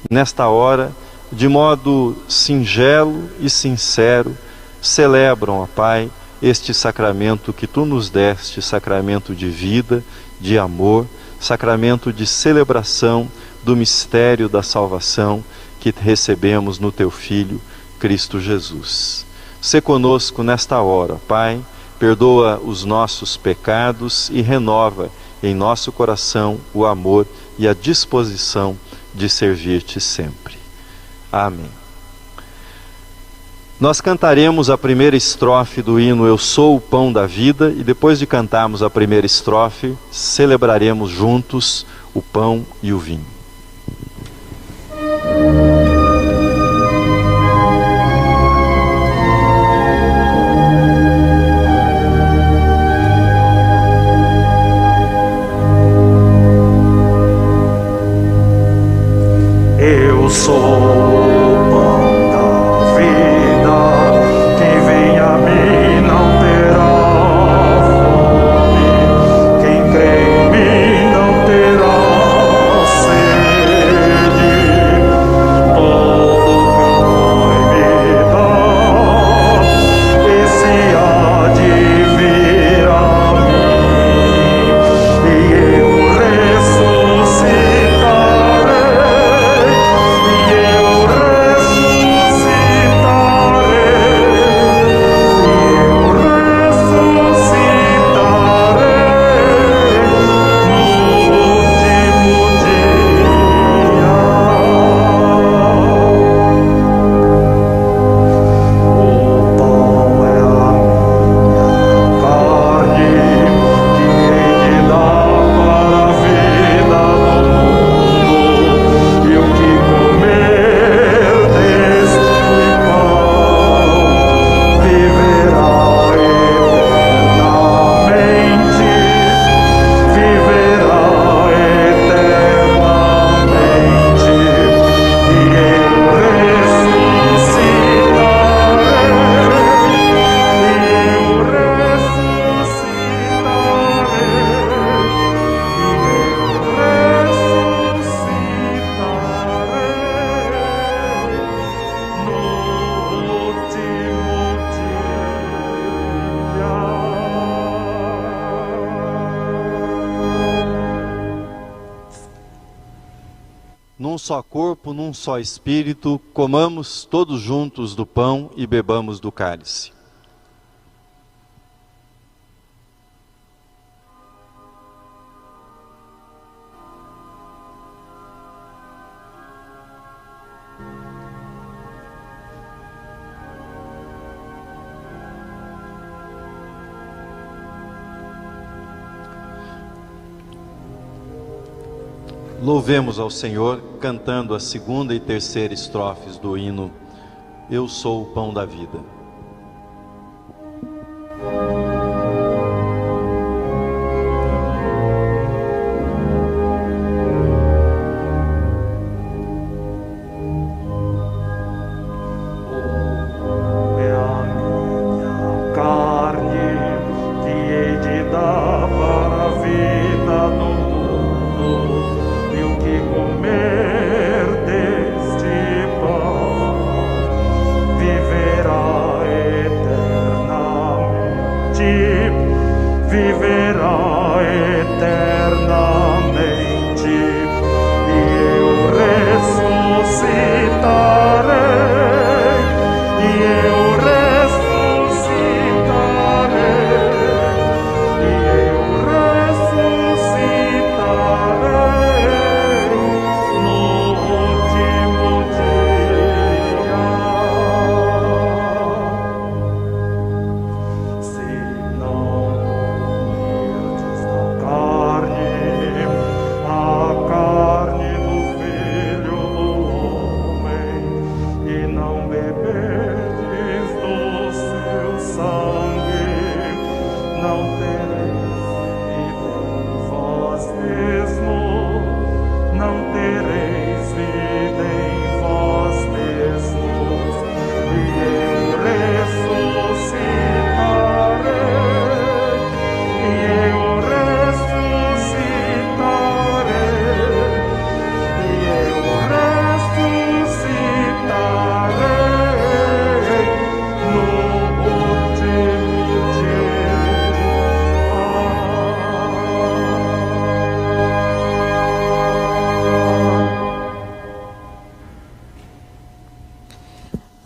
nesta hora, de modo singelo e sincero, celebram, ó Pai, este sacramento que tu nos deste, sacramento de vida, de amor, sacramento de celebração do mistério da salvação que recebemos no teu Filho, Cristo Jesus. Sê conosco nesta hora, Pai, perdoa os nossos pecados e renova em nosso coração o amor e a disposição de servir-te sempre. Amém. Nós cantaremos a primeira estrofe do hino Eu Sou o Pão da Vida e depois de cantarmos a primeira estrofe, celebraremos juntos o pão e o vinho. Eu sou Say só corpo, num só espírito, comamos todos juntos do pão e bebamos do cálice. Louvemos ao Senhor, cantando a segunda e terceira estrofes do hino Eu Sou o Pão da Vida.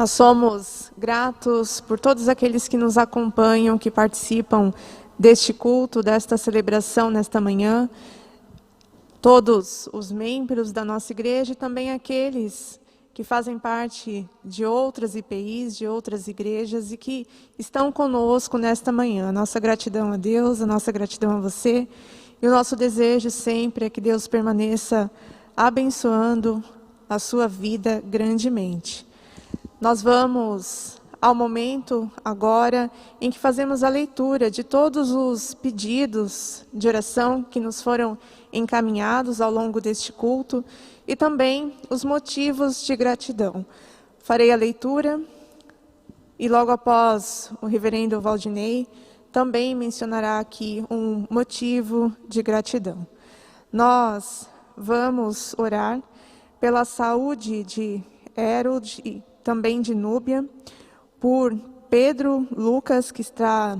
Nós somos gratos por todos aqueles que nos acompanham, que participam deste culto, desta celebração nesta manhã, todos os membros da nossa igreja e também aqueles que fazem parte de outras IPIs, de outras igrejas e que estão conosco nesta manhã. A nossa gratidão a Deus, a nossa gratidão a você e o nosso desejo sempre é que Deus permaneça abençoando a sua vida grandemente. Nós vamos ao momento agora em que fazemos a leitura de todos os pedidos de oração que nos foram encaminhados ao longo deste culto e também os motivos de gratidão. Farei a leitura e logo após o reverendo Valdinei também mencionará aqui um motivo de gratidão. Nós vamos orar pela saúde de Harold e também de Núbia, por Pedro Lucas, que está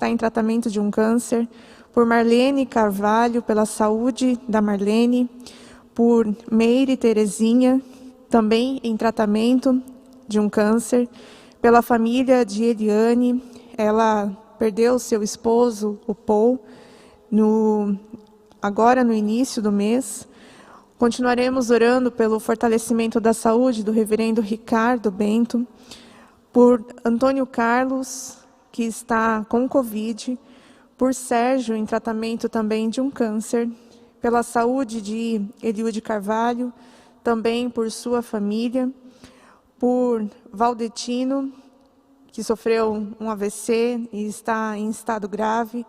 em tratamento de um câncer, por Marlene Carvalho, pela saúde da Marlene, por Meire Terezinha, também em tratamento de um câncer, pela família de Eliane, ela perdeu seu esposo, o Paul, agora no início do mês. Continuaremos orando pelo fortalecimento da saúde do reverendo Ricardo Bento, por Antônio Carlos, que está com Covid, por Sérgio, em tratamento também de um câncer, pela saúde de Eliude Carvalho, também por sua família, por Valdetino, que sofreu um AVC e está em estado grave.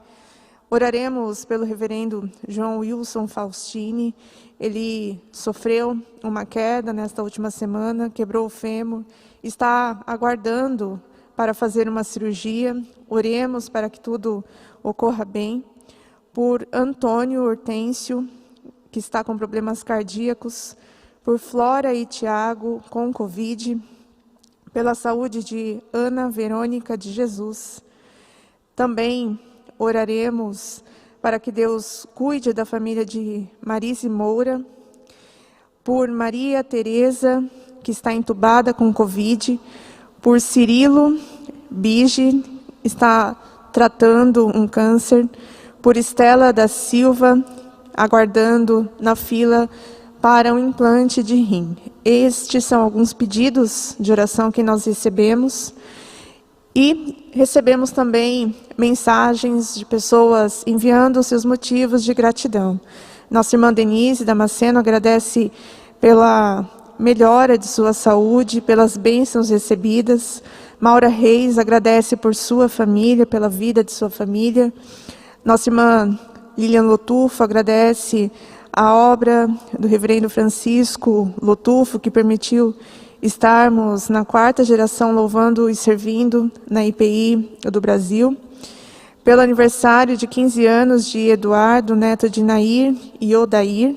Oraremos pelo reverendo João Wilson Faustini. Ele sofreu uma queda nesta última semana, quebrou o fêmur, está aguardando para fazer uma cirurgia. Oremos para que tudo ocorra bem. Por Antônio Hortêncio, que está com problemas cardíacos. Por Flora e Tiago, com Covid. Pela saúde de Ana Verônica de Jesus. Também oraremos para que Deus cuide da família de Marise Moura, por Maria Tereza, que está entubada com Covid, por Cirilo Bige, está tratando um câncer, por Estela da Silva, aguardando na fila para um implante de rim. Estes são alguns pedidos de oração que nós recebemos. E recebemos também mensagens de pessoas enviando seus motivos de gratidão. Nossa irmã Denise Damasceno agradece pela melhora de sua saúde, pelas bênçãos recebidas. Maura Reis agradece por sua família, pela vida de sua família. Nossa irmã Lilian Lotufo agradece a obra do reverendo Francisco Lotufo, que permitiu estarmos na 4ª geração louvando e servindo na IPI do Brasil. Pelo aniversário de 15 anos de Eduardo, neto de Nair e Odair.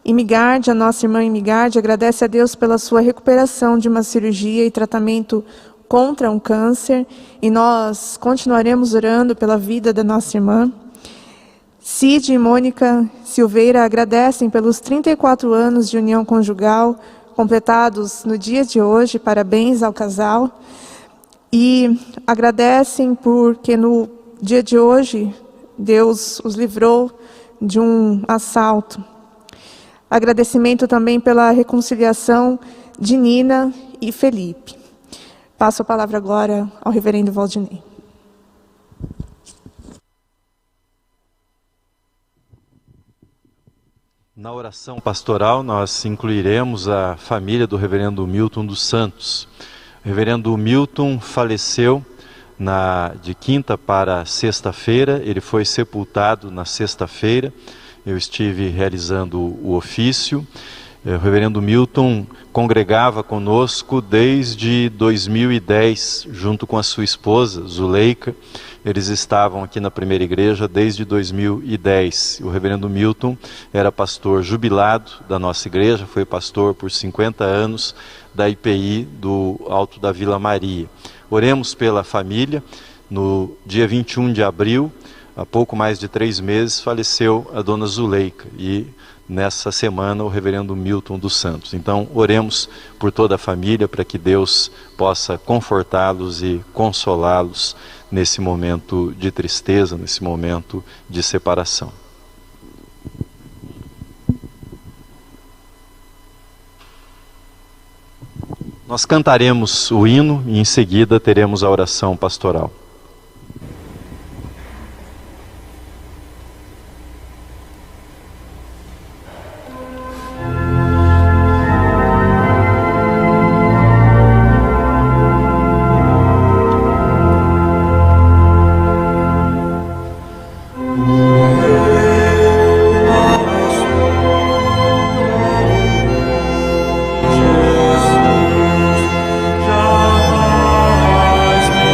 Imigarde, a nossa irmã Imigarde, agradece a Deus pela sua recuperação de uma cirurgia e tratamento contra um câncer. E nós continuaremos orando pela vida da nossa irmã. Cid e Mônica Silveira agradecem pelos 34 anos de união conjugal, completados no dia de hoje. Parabéns ao casal. E agradecem porque no dia de hoje Deus os livrou de um assalto. Agradecimento também pela reconciliação de Nina e Felipe. Passo a palavra agora ao reverendo Valdinei. Na oração pastoral, nós incluiremos a família do reverendo Milton dos Santos. O reverendo Milton faleceu de quinta para sexta-feira, ele foi sepultado na sexta-feira. Eu estive realizando o ofício. O reverendo Milton congregava conosco desde 2010, junto com a sua esposa, Zuleika. Eles estavam aqui na primeira igreja desde 2010. O reverendo Milton era pastor jubilado da nossa igreja, foi pastor por 50 anos da IPI do Alto da Vila Maria. Oremos pela família. No dia 21 de abril, há pouco mais de 3 meses, faleceu a dona Zuleika. E nessa semana o reverendo Milton dos Santos. Então oremos por toda a família para que Deus possa confortá-los e consolá-los nesse momento de tristeza, nesse momento de separação. Nós cantaremos o hino e em seguida teremos a oração pastoral. Jesus, jamais me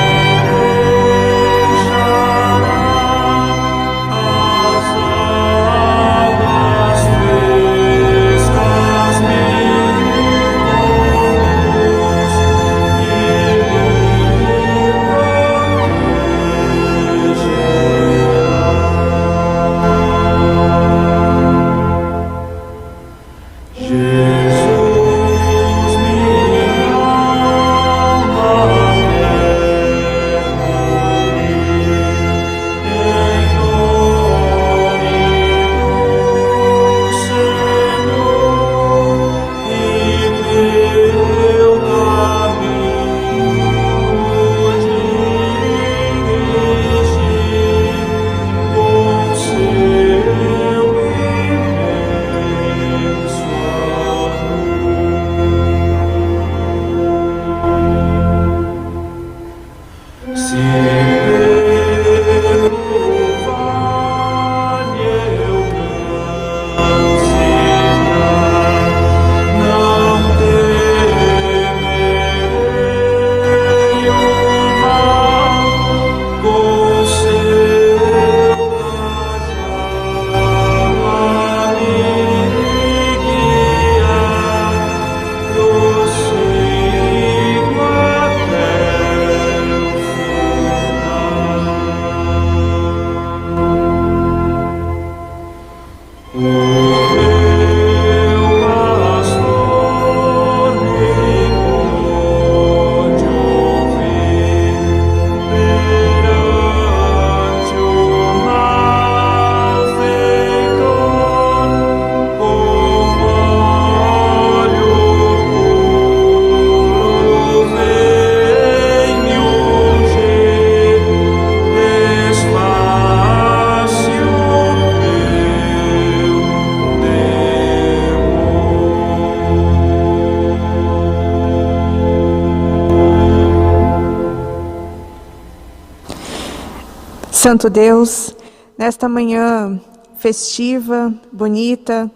Santo Deus, nesta manhã festiva, bonita,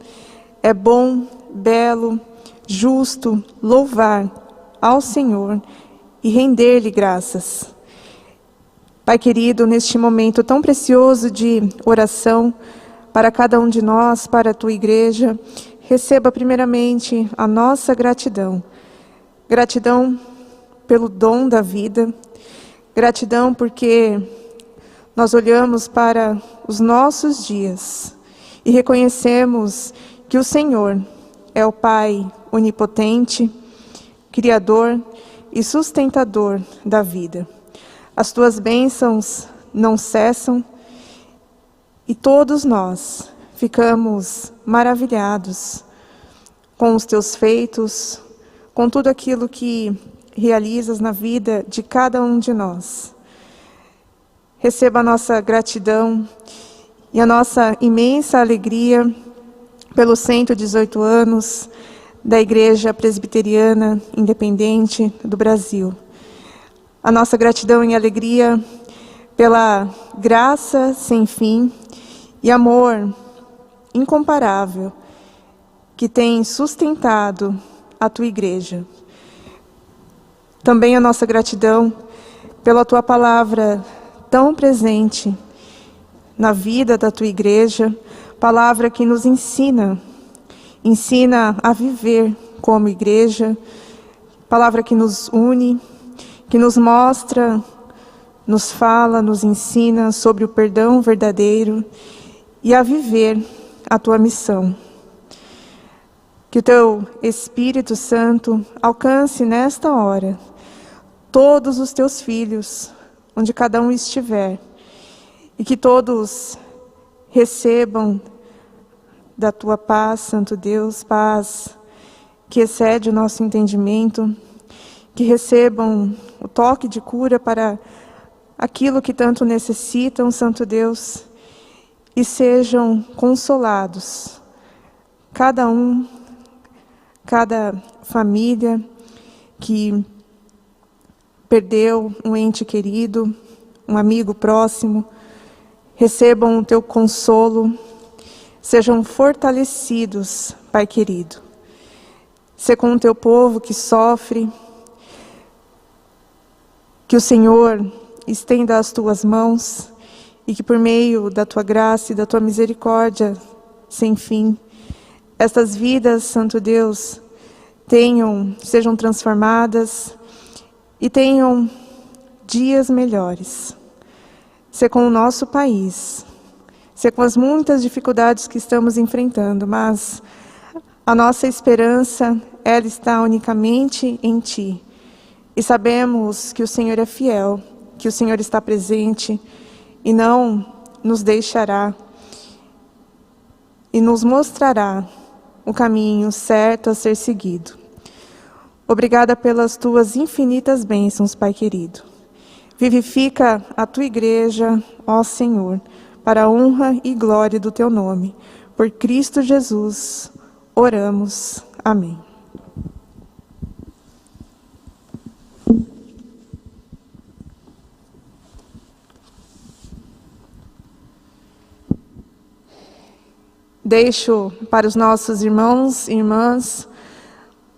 é bom, belo, justo louvar ao Senhor e render-lhe graças. Pai querido, neste momento tão precioso de oração para cada um de nós, para a tua igreja, receba primeiramente a nossa gratidão. Gratidão pelo dom da vida, gratidão porque nós olhamos para os nossos dias e reconhecemos que o Senhor é o Pai onipotente, Criador e sustentador da vida. As tuas bênçãos não cessam e todos nós ficamos maravilhados com os teus feitos, com tudo aquilo que realizas na vida de cada um de nós. Receba a nossa gratidão e a nossa imensa alegria pelos 118 anos da Igreja Presbiteriana Independente do Brasil. A nossa gratidão e alegria pela graça sem fim e amor incomparável que tem sustentado a tua igreja. Também a nossa gratidão pela tua palavra tão presente na vida da tua igreja, palavra que nos ensina a viver como igreja, palavra que nos une, que nos mostra, nos fala, nos ensina sobre o perdão verdadeiro e a viver a tua missão. Que o teu Espírito Santo alcance nesta hora todos os teus filhos, onde cada um estiver, e que todos recebam da tua paz, Santo Deus, paz que excede o nosso entendimento, que recebam o toque de cura para aquilo que tanto necessitam, Santo Deus, e sejam consolados, cada um, cada família que perdeu um ente querido, um amigo próximo, recebam o teu consolo, sejam fortalecidos, Pai querido. Sê com o teu povo que sofre, que o Senhor estenda as tuas mãos e que por meio da tua graça e da tua misericórdia sem fim, estas vidas, Santo Deus, sejam transformadas e tenham dias melhores. Sê com o nosso país, sê com as muitas dificuldades que estamos enfrentando, mas a nossa esperança, ela está unicamente em Ti. E sabemos que o Senhor é fiel, que o Senhor está presente e não nos deixará e nos mostrará o caminho certo a ser seguido. Obrigada pelas tuas infinitas bênçãos, Pai querido. Vivifica a tua igreja, ó Senhor, para a honra e glória do teu nome. Por Cristo Jesus, oramos. Amém. Deixo para os nossos irmãos e irmãs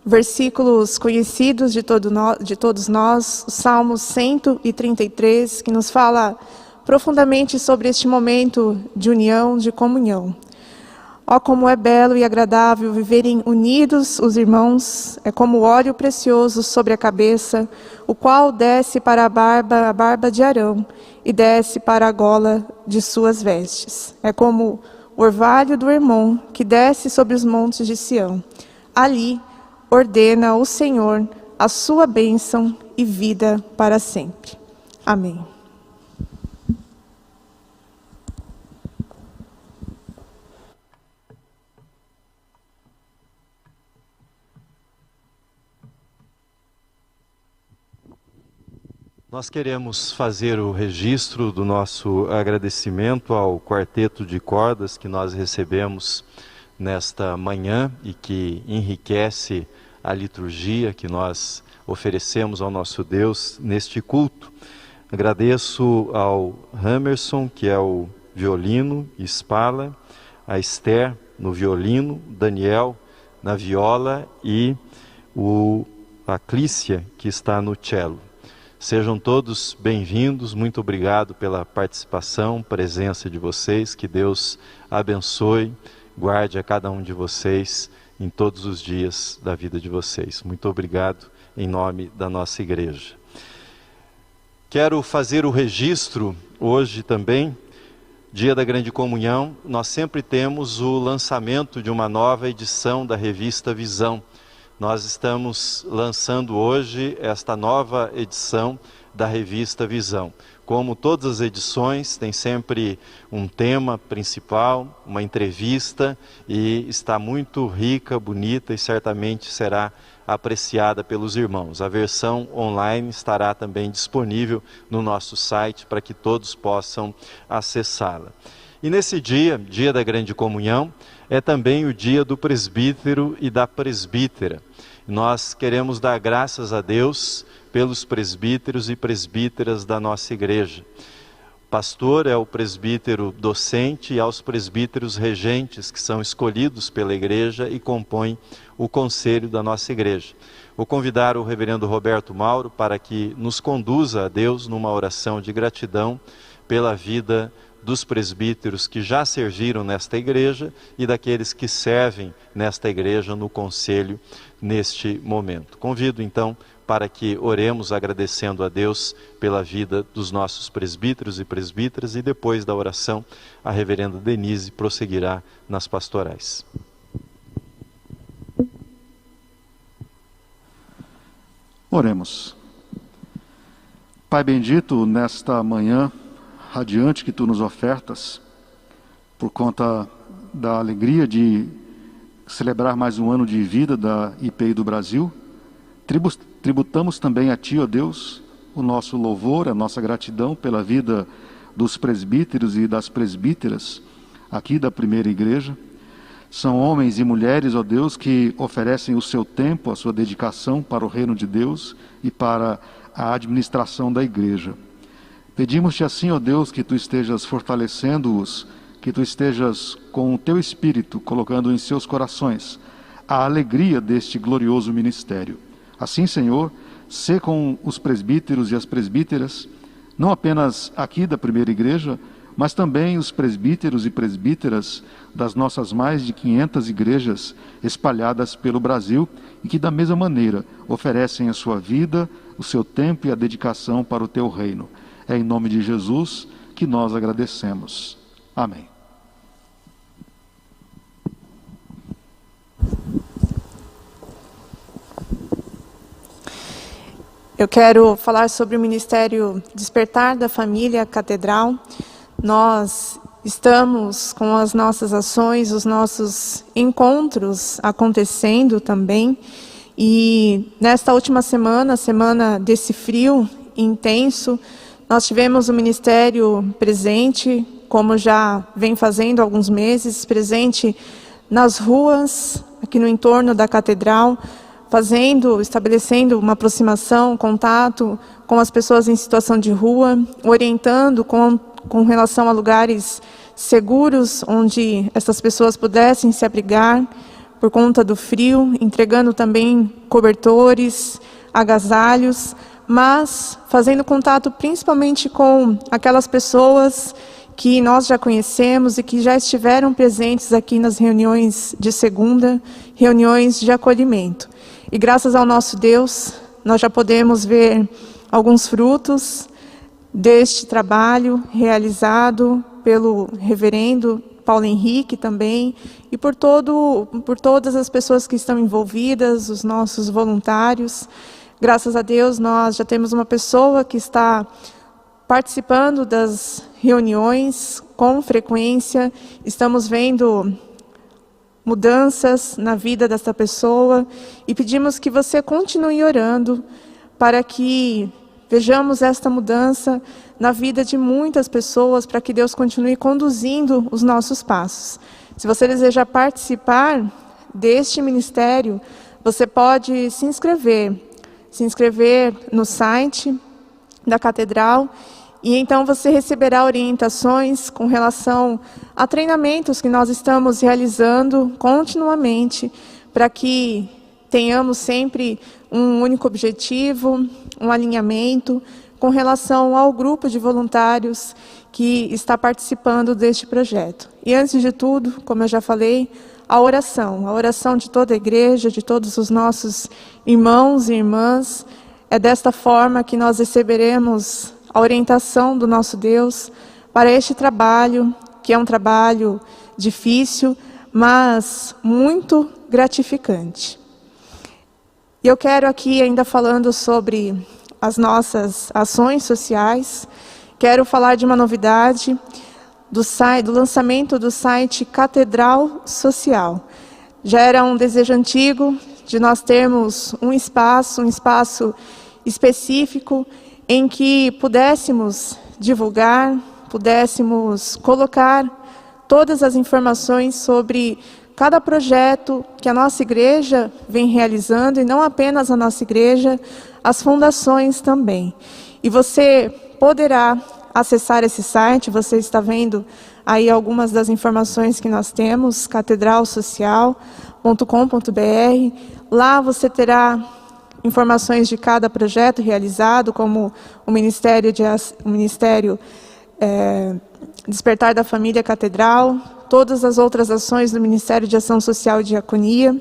versículos conhecidos de todos nós, o Salmo 133, que nos fala profundamente sobre este momento de união, de comunhão. Ó, como é belo e agradável viverem unidos os irmãos, é como óleo precioso sobre a cabeça, o qual desce para a barba de Arão, e desce para a gola de suas vestes. É como o orvalho do Hermon, que desce sobre os montes de Sião. Ali ordena o Senhor a sua bênção e vida para sempre. Amém. Nós queremos fazer o registro do nosso agradecimento ao quarteto de cordas que nós recebemos nesta manhã e que enriquece a liturgia que nós oferecemos ao nosso Deus neste culto. Agradeço ao Hamerson, que é o violino e Spala, a Esther no violino, Daniel na viola e a Clícia, que está no cello. Sejam todos bem-vindos, muito obrigado pela participação, presença de vocês, que Deus abençoe, guarde a cada um de vocês em todos os dias da vida de vocês. Muito obrigado em nome da nossa igreja. Quero fazer o registro hoje também, dia da Grande Comunhão. Nós sempre temos o lançamento de uma nova edição da revista Visão. Nós estamos lançando hoje esta nova edição da revista Visão. Como todas as edições, tem sempre um tema principal, uma entrevista, e está muito rica, bonita e certamente será apreciada pelos irmãos. A versão online estará também disponível no nosso site para que todos possam acessá-la. E nesse dia, dia da Grande Comunhão, é também o dia do presbítero e da presbítera. Nós queremos dar graças a Deus pelos presbíteros e presbíteras da nossa igreja. Pastor é o presbítero docente e aos presbíteros regentes, que são escolhidos pela igreja e compõem o conselho da nossa igreja. Vou convidar o reverendo Roberto Mauro para que nos conduza a Deus numa oração de gratidão pela vida dos presbíteros que já serviram nesta igreja e daqueles que servem nesta igreja no conselho neste momento. Convido então para que oremos agradecendo a Deus pela vida dos nossos presbíteros e presbíteras, e depois da oração a reverenda Denise prosseguirá nas pastorais. Oremos. Pai bendito, nesta manhã radiante que Tu nos ofertas, por conta da alegria de celebrar mais um ano de vida da IPI do Brasil, tributamos também a Ti, ó Deus, o nosso louvor, a nossa gratidão pela vida dos presbíteros e das presbíteras aqui da primeira igreja. São homens e mulheres, ó Deus, que oferecem o seu tempo, a sua dedicação para o reino de Deus e para a administração da igreja. Pedimos-te assim, ó Deus, que Tu estejas fortalecendo-os, que Tu estejas com o Teu Espírito colocando em seus corações a alegria deste glorioso ministério. Assim, Senhor, sê com os presbíteros e as presbíteras, não apenas aqui da primeira igreja, mas também os presbíteros e presbíteras das nossas mais de 500 igrejas espalhadas pelo Brasil e que da mesma maneira oferecem a sua vida, o seu tempo e a dedicação para o Teu reino. É em nome de Jesus que nós agradecemos. Amém. Eu quero falar sobre o Ministério Despertar da Família Catedral. Nós estamos com as nossas ações, os nossos encontros acontecendo também. E nesta última semana, semana desse frio intenso, nós tivemos o Ministério presente, como já vem fazendo há alguns meses, presente nas ruas, aqui no entorno da Catedral, estabelecendo uma aproximação, contato com as pessoas em situação de rua, orientando com relação a lugares seguros onde essas pessoas pudessem se abrigar por conta do frio, entregando também cobertores, agasalhos, mas fazendo contato principalmente com aquelas pessoas que nós já conhecemos e que já estiveram presentes aqui nas reuniões de segunda, reuniões de acolhimento. E graças ao nosso Deus, nós já podemos ver alguns frutos deste trabalho realizado pelo reverendo Paulo Henrique também, e por todas as pessoas que estão envolvidas, os nossos voluntários. Graças a Deus, nós já temos uma pessoa que está participando das reuniões com frequência. Estamos vendo mudanças na vida dessa pessoa e pedimos que você continue orando para que vejamos esta mudança na vida de muitas pessoas, para que Deus continue conduzindo os nossos passos. Se você deseja participar deste ministério, você pode se inscrever no site da Catedral, e então você receberá orientações com relação a treinamentos que nós estamos realizando continuamente, para que tenhamos sempre um único objetivo, um alinhamento com relação ao grupo de voluntários que está participando deste projeto. E antes de tudo, como eu já falei, a oração de toda a igreja, de todos os nossos irmãos e irmãs. É desta forma que nós receberemos a orientação do nosso Deus para este trabalho, que é um trabalho difícil, mas muito gratificante. E eu quero aqui, ainda falando sobre as nossas ações sociais, quero falar de uma novidade do lançamento do site Catedral Social. Já era um desejo antigo de nós termos um espaço específico em que pudéssemos divulgar, pudéssemos colocar todas as informações sobre cada projeto que a nossa igreja vem realizando, e não apenas a nossa igreja, as fundações também. E você poderá acessar esse site, você está vendo aí algumas das informações que nós temos, catedralsocial.com.br. Lá você terá informações de cada projeto realizado, como o Ministério Despertar da Família Catedral, todas as outras ações do Ministério de Ação Social e Diaconia,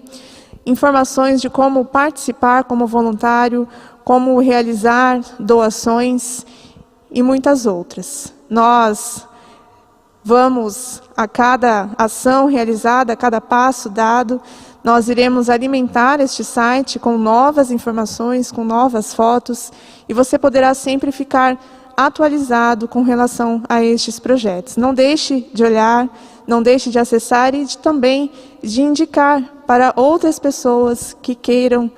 informações de como participar como voluntário, como realizar doações e muitas outras. Nós vamos, a cada ação realizada, a cada passo dado, nós iremos alimentar este site com novas informações, com novas fotos, e você poderá sempre ficar atualizado com relação a estes projetos. Não deixe de olhar, não deixe de acessar e também de indicar para outras pessoas que queiram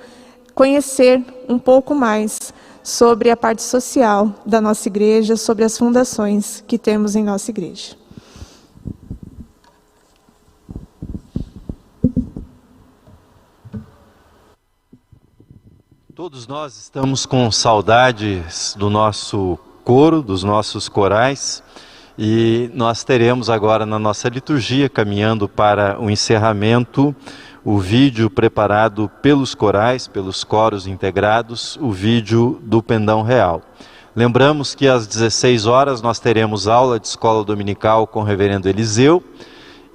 conhecer um pouco mais sobre a parte social da nossa igreja, sobre as fundações que temos em nossa igreja. Todos nós estamos com saudades do nosso coro, dos nossos corais, e nós teremos agora na nossa liturgia, caminhando para o encerramento, o vídeo preparado pelos corais, pelos coros integrados, o vídeo do Pendão Real. Lembramos que às 16 horas nós teremos aula de escola dominical com o reverendo Eliseu,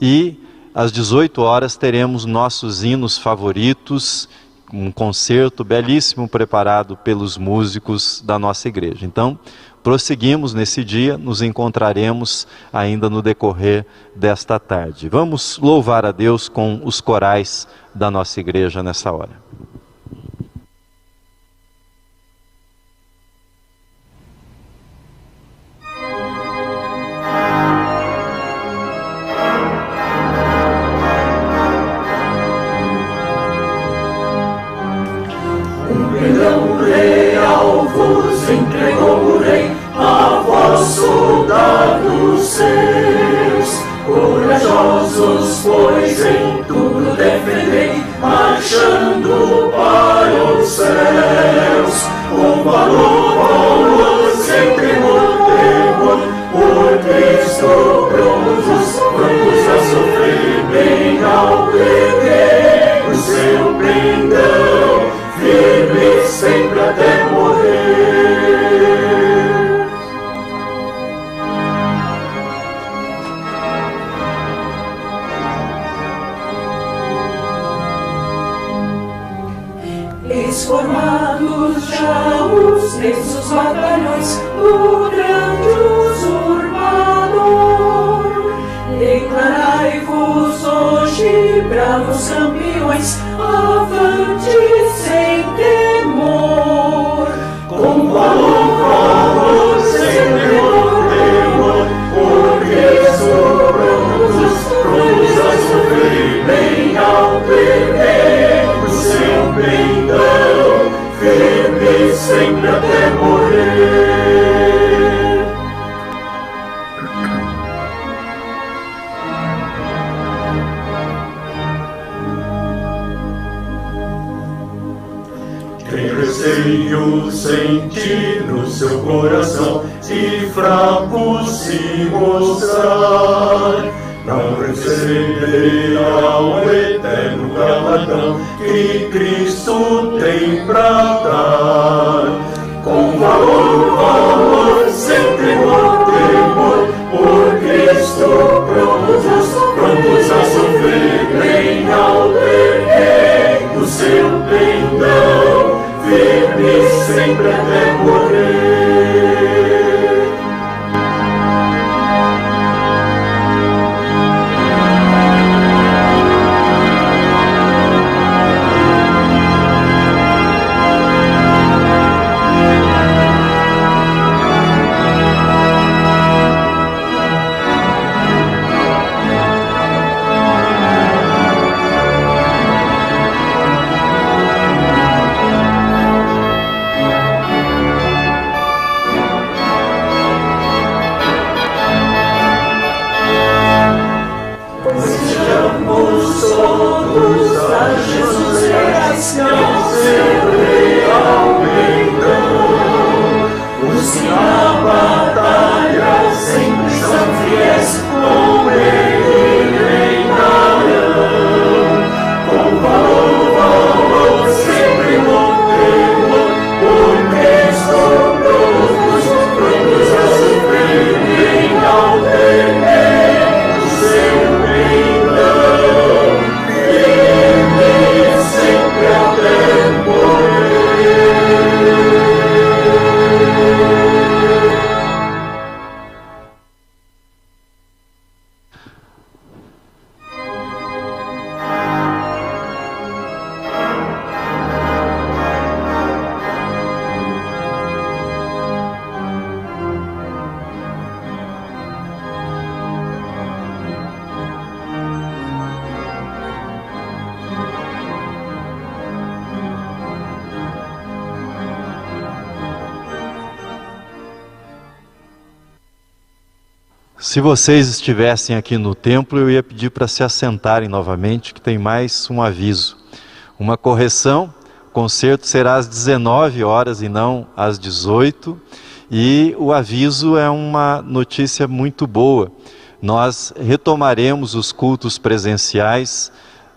e às 18 horas teremos nossos hinos favoritos, um concerto belíssimo preparado pelos músicos da nossa igreja. Então, prosseguimos nesse dia, nos encontraremos ainda no decorrer desta tarde. Vamos louvar a Deus com os corais da nossa igreja nessa hora. Entregou o Rei a vós, soldados seus, corajosos, pois em tudo defendei, marchando para os céus, com valor, sem temor, por Cristo prontos, vamos a sofrer bem ao perder o seu pendão, firme sempre até morrer. Formados já os densos batalhões do grande usurpador, declarai-vos hoje, bravos campeões, avante sem temor, com valor, sem temor, por Cristo prontos a sofrer bem ao perder o seu pendão, firme sempre até morrer. Quem receio sentir no seu coração e fraco se mostrar, não receberá o eterno galardão que Cristo tem pra dar. Com valor, sempre no temor, por Cristo prontos a sofrer, ao ter o seu pendão, firme sempre até morrer. Se vocês estivessem aqui no templo, eu ia pedir para se assentarem novamente, que tem mais um aviso. Uma correção, o concerto será às 19 horas e não às 18. E o aviso é uma notícia muito boa. Nós retomaremos os cultos presenciais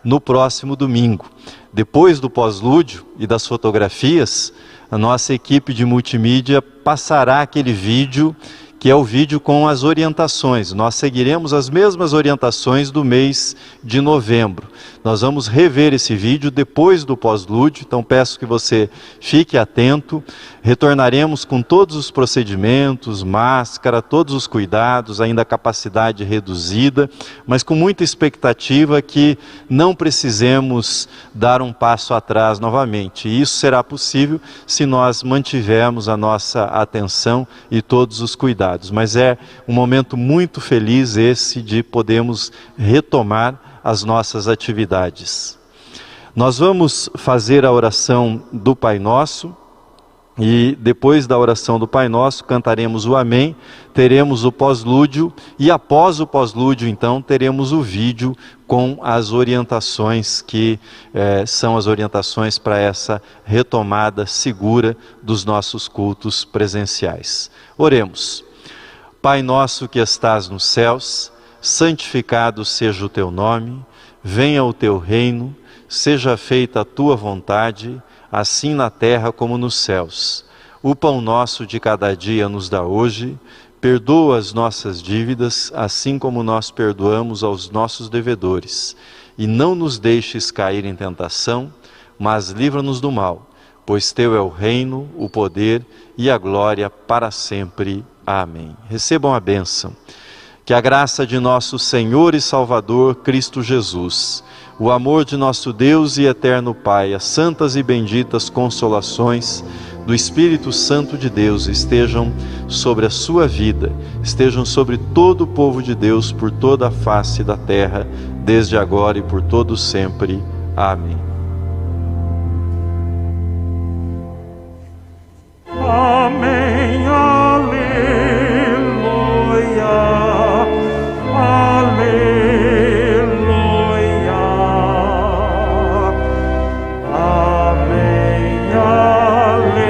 no próximo domingo. Depois do pós-lúdio e das fotografias, a nossa equipe de multimídia passará aquele vídeo, que é o vídeo com as orientações. Nós seguiremos as mesmas orientações do mês de novembro. Nós vamos rever esse vídeo depois do pós-lúdio, então peço que você fique atento. Retornaremos com todos os procedimentos, máscara, todos os cuidados, ainda a capacidade reduzida, mas com muita expectativa que não precisemos dar um passo atrás novamente. E isso será possível se nós mantivermos a nossa atenção e todos os cuidados. Mas é um momento muito feliz esse de podermos retomar as nossas atividades. Nós vamos fazer a oração do Pai Nosso e depois da oração do Pai Nosso cantaremos o Amém, teremos o pós-lúdio e após o pós-lúdio então teremos o vídeo com as orientações que são as orientações para essa retomada segura dos nossos cultos presenciais. Oremos. Pai nosso que estás nos céus, santificado seja o teu nome, venha o teu reino, seja feita a tua vontade, assim na terra como nos céus. O pão nosso de cada dia nos dá hoje, perdoa as nossas dívidas, assim como nós perdoamos aos nossos devedores. E não nos deixes cair em tentação, mas livra-nos do mal, pois teu é o reino, o poder e a glória para sempre. Amém. Recebam a bênção. Que a graça de nosso Senhor e Salvador Cristo Jesus, o amor de nosso Deus e eterno Pai, as santas e benditas consolações do Espírito Santo de Deus estejam sobre a sua vida, estejam sobre todo o povo de Deus por toda a face da terra, desde agora e por todo sempre. Amém. Amém, aleluia, aleluia, amém, aleluia.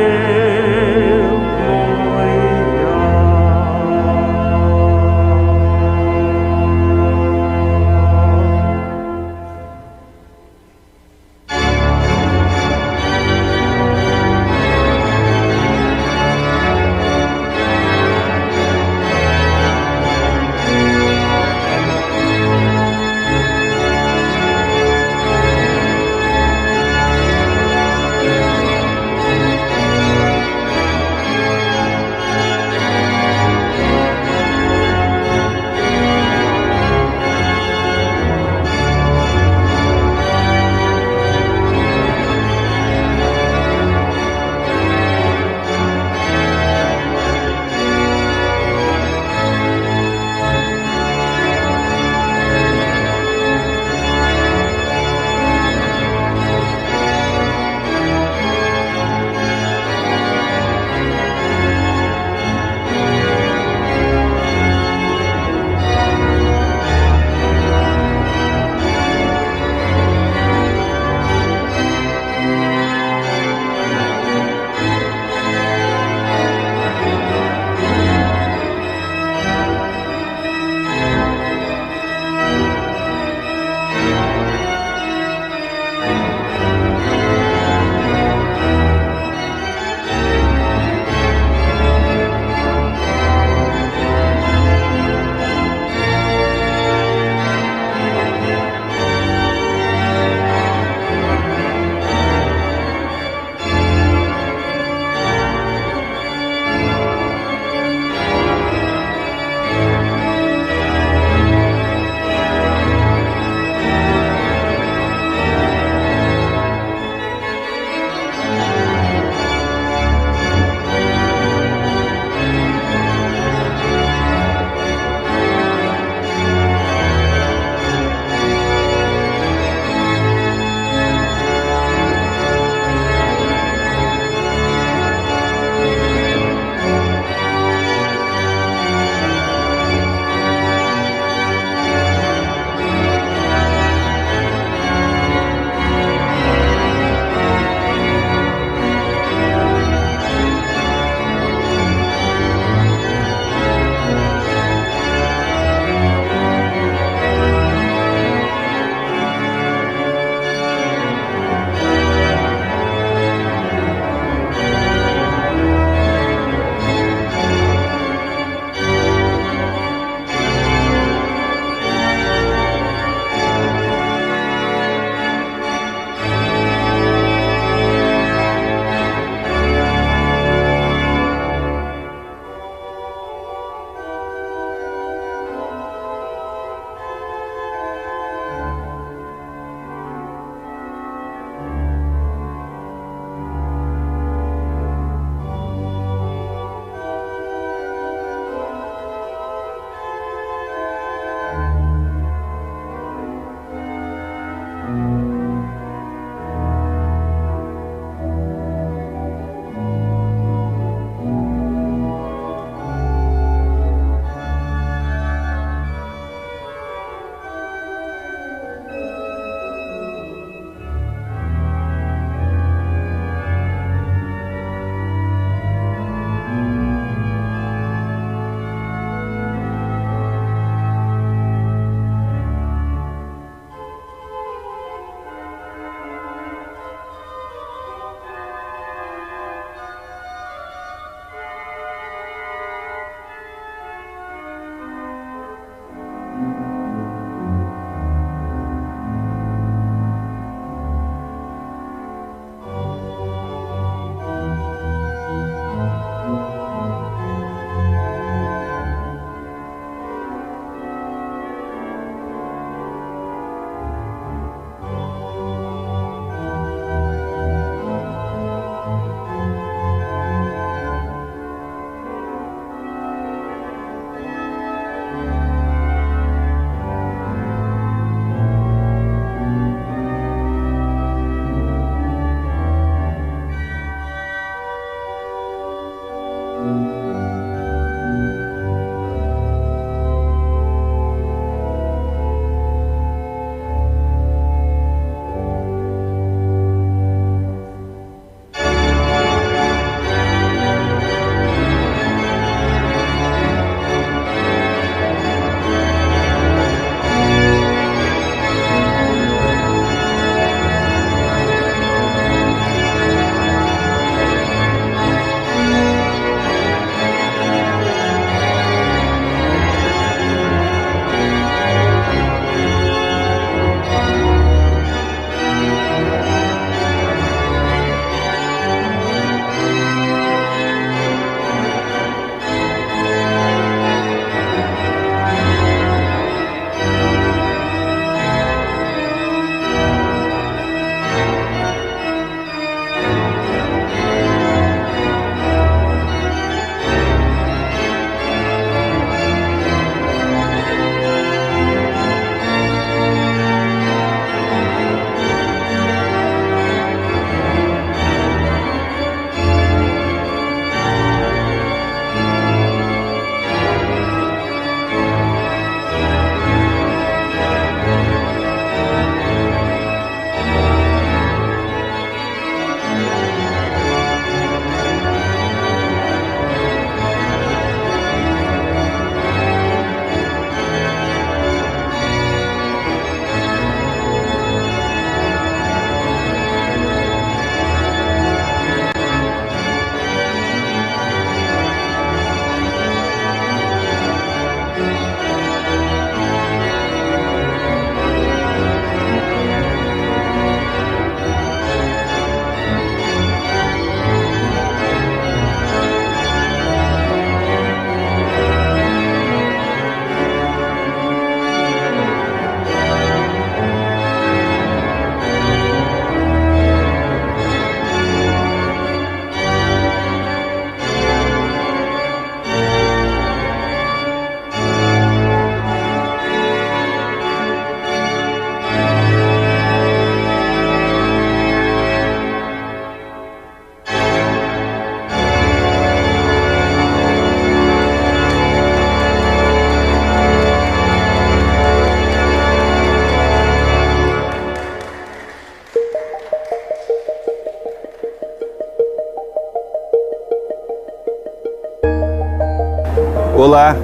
Olá,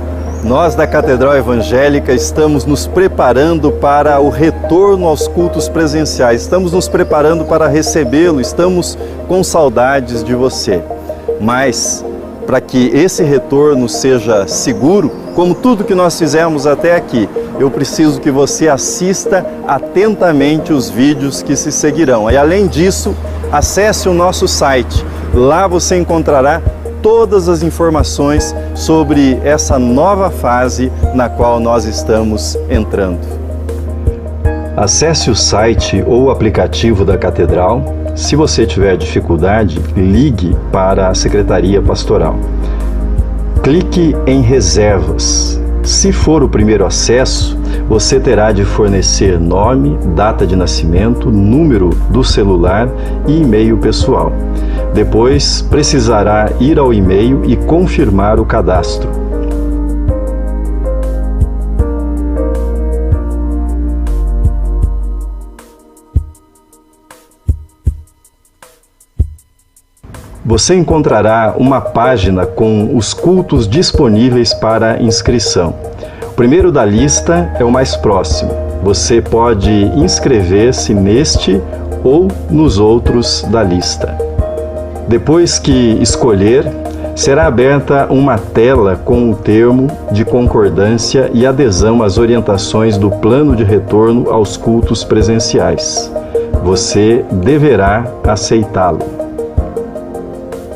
nós da Catedral Evangélica estamos nos preparando para o retorno aos cultos presenciais, estamos nos preparando para recebê-lo, estamos com saudades de você. Mas, para que esse retorno seja seguro, como tudo que nós fizemos até aqui, eu preciso que você assista atentamente os vídeos que se seguirão. E além disso, acesse o nosso site, lá você encontrará todas as informações sobre essa nova fase na qual nós estamos entrando. Acesse o site ou o aplicativo da Catedral. Se você tiver dificuldade, ligue para a Secretaria Pastoral. Clique em Reservas. Se for o primeiro acesso, você terá de fornecer nome, data de nascimento, número do celular e e-mail pessoal. Depois, precisará ir ao e-mail e confirmar o cadastro. Você encontrará uma página com os cultos disponíveis para inscrição. O primeiro da lista é o mais próximo. Você pode inscrever-se neste ou nos outros da lista. Depois que escolher, será aberta uma tela com o termo de concordância e adesão às orientações do plano de retorno aos cultos presenciais. Você deverá aceitá-lo.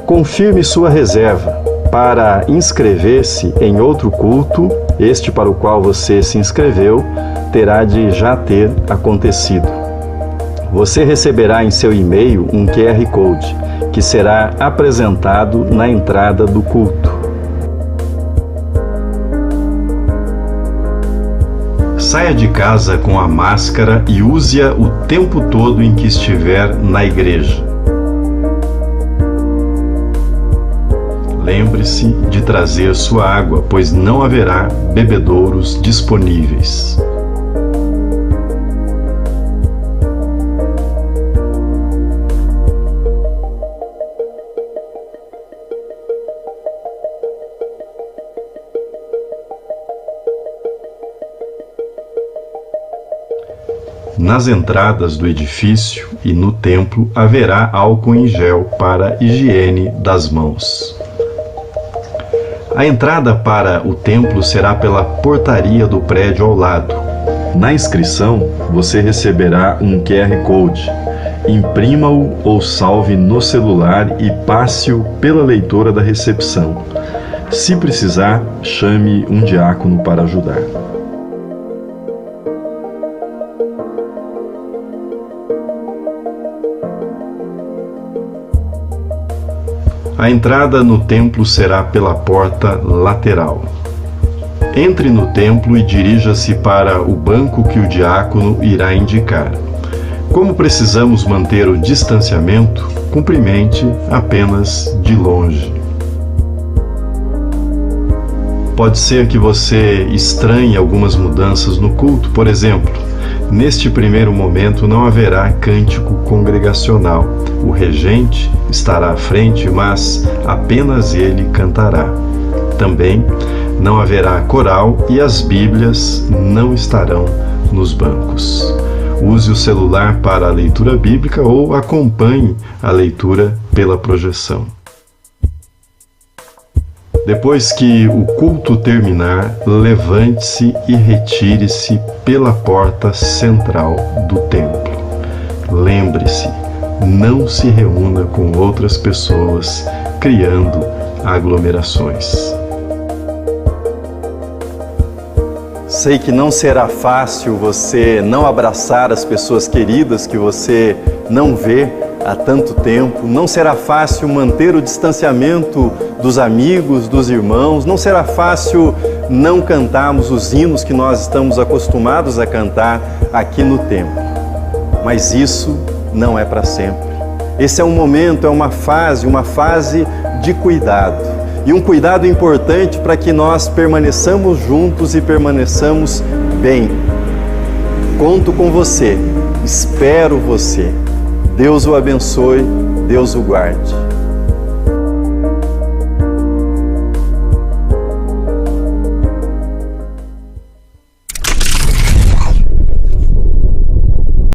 Confirme sua reserva. Para inscrever-se em outro culto, este para o qual você se inscreveu, terá de já ter acontecido. Você receberá em seu e-mail um QR Code, que será apresentado na entrada do culto. Saia de casa com a máscara e use-a o tempo todo em que estiver na igreja. Lembre-se de trazer sua água, pois não haverá bebedouros disponíveis. Nas entradas do edifício e no templo haverá álcool em gel para higiene das mãos. A entrada para o templo será pela portaria do prédio ao lado. Na inscrição, você receberá um QR Code. Imprima-o ou salve no celular e passe-o pela leitora da recepção. Se precisar, chame um diácono para ajudar. A entrada no templo será pela porta lateral. Entre no templo e dirija-se para o banco que o diácono irá indicar. Como precisamos manter o distanciamento, cumprimente apenas de longe. Pode ser que você estranhe algumas mudanças no culto, por exemplo, neste primeiro momento não haverá cântico congregacional. O regente estará à frente, mas apenas ele cantará. Também não haverá coral e as Bíblias não estarão nos bancos. Use o celular para a leitura bíblica ou acompanhe a leitura pela projeção. Depois que o culto terminar, levante-se e retire-se pela porta central do templo. Lembre-se, não se reúna com outras pessoas, criando aglomerações. Sei que não será fácil você não abraçar as pessoas queridas que você não vê há tanto tempo, não será fácil manter o distanciamento dos amigos, dos irmãos, não será fácil não cantarmos os hinos que nós estamos acostumados a cantar aqui no templo. Mas isso não é para sempre. Esse é um momento, é uma fase de cuidado. E um cuidado importante para que nós permaneçamos juntos e permaneçamos bem. Conto com você, espero você. Deus o abençoe, Deus o guarde.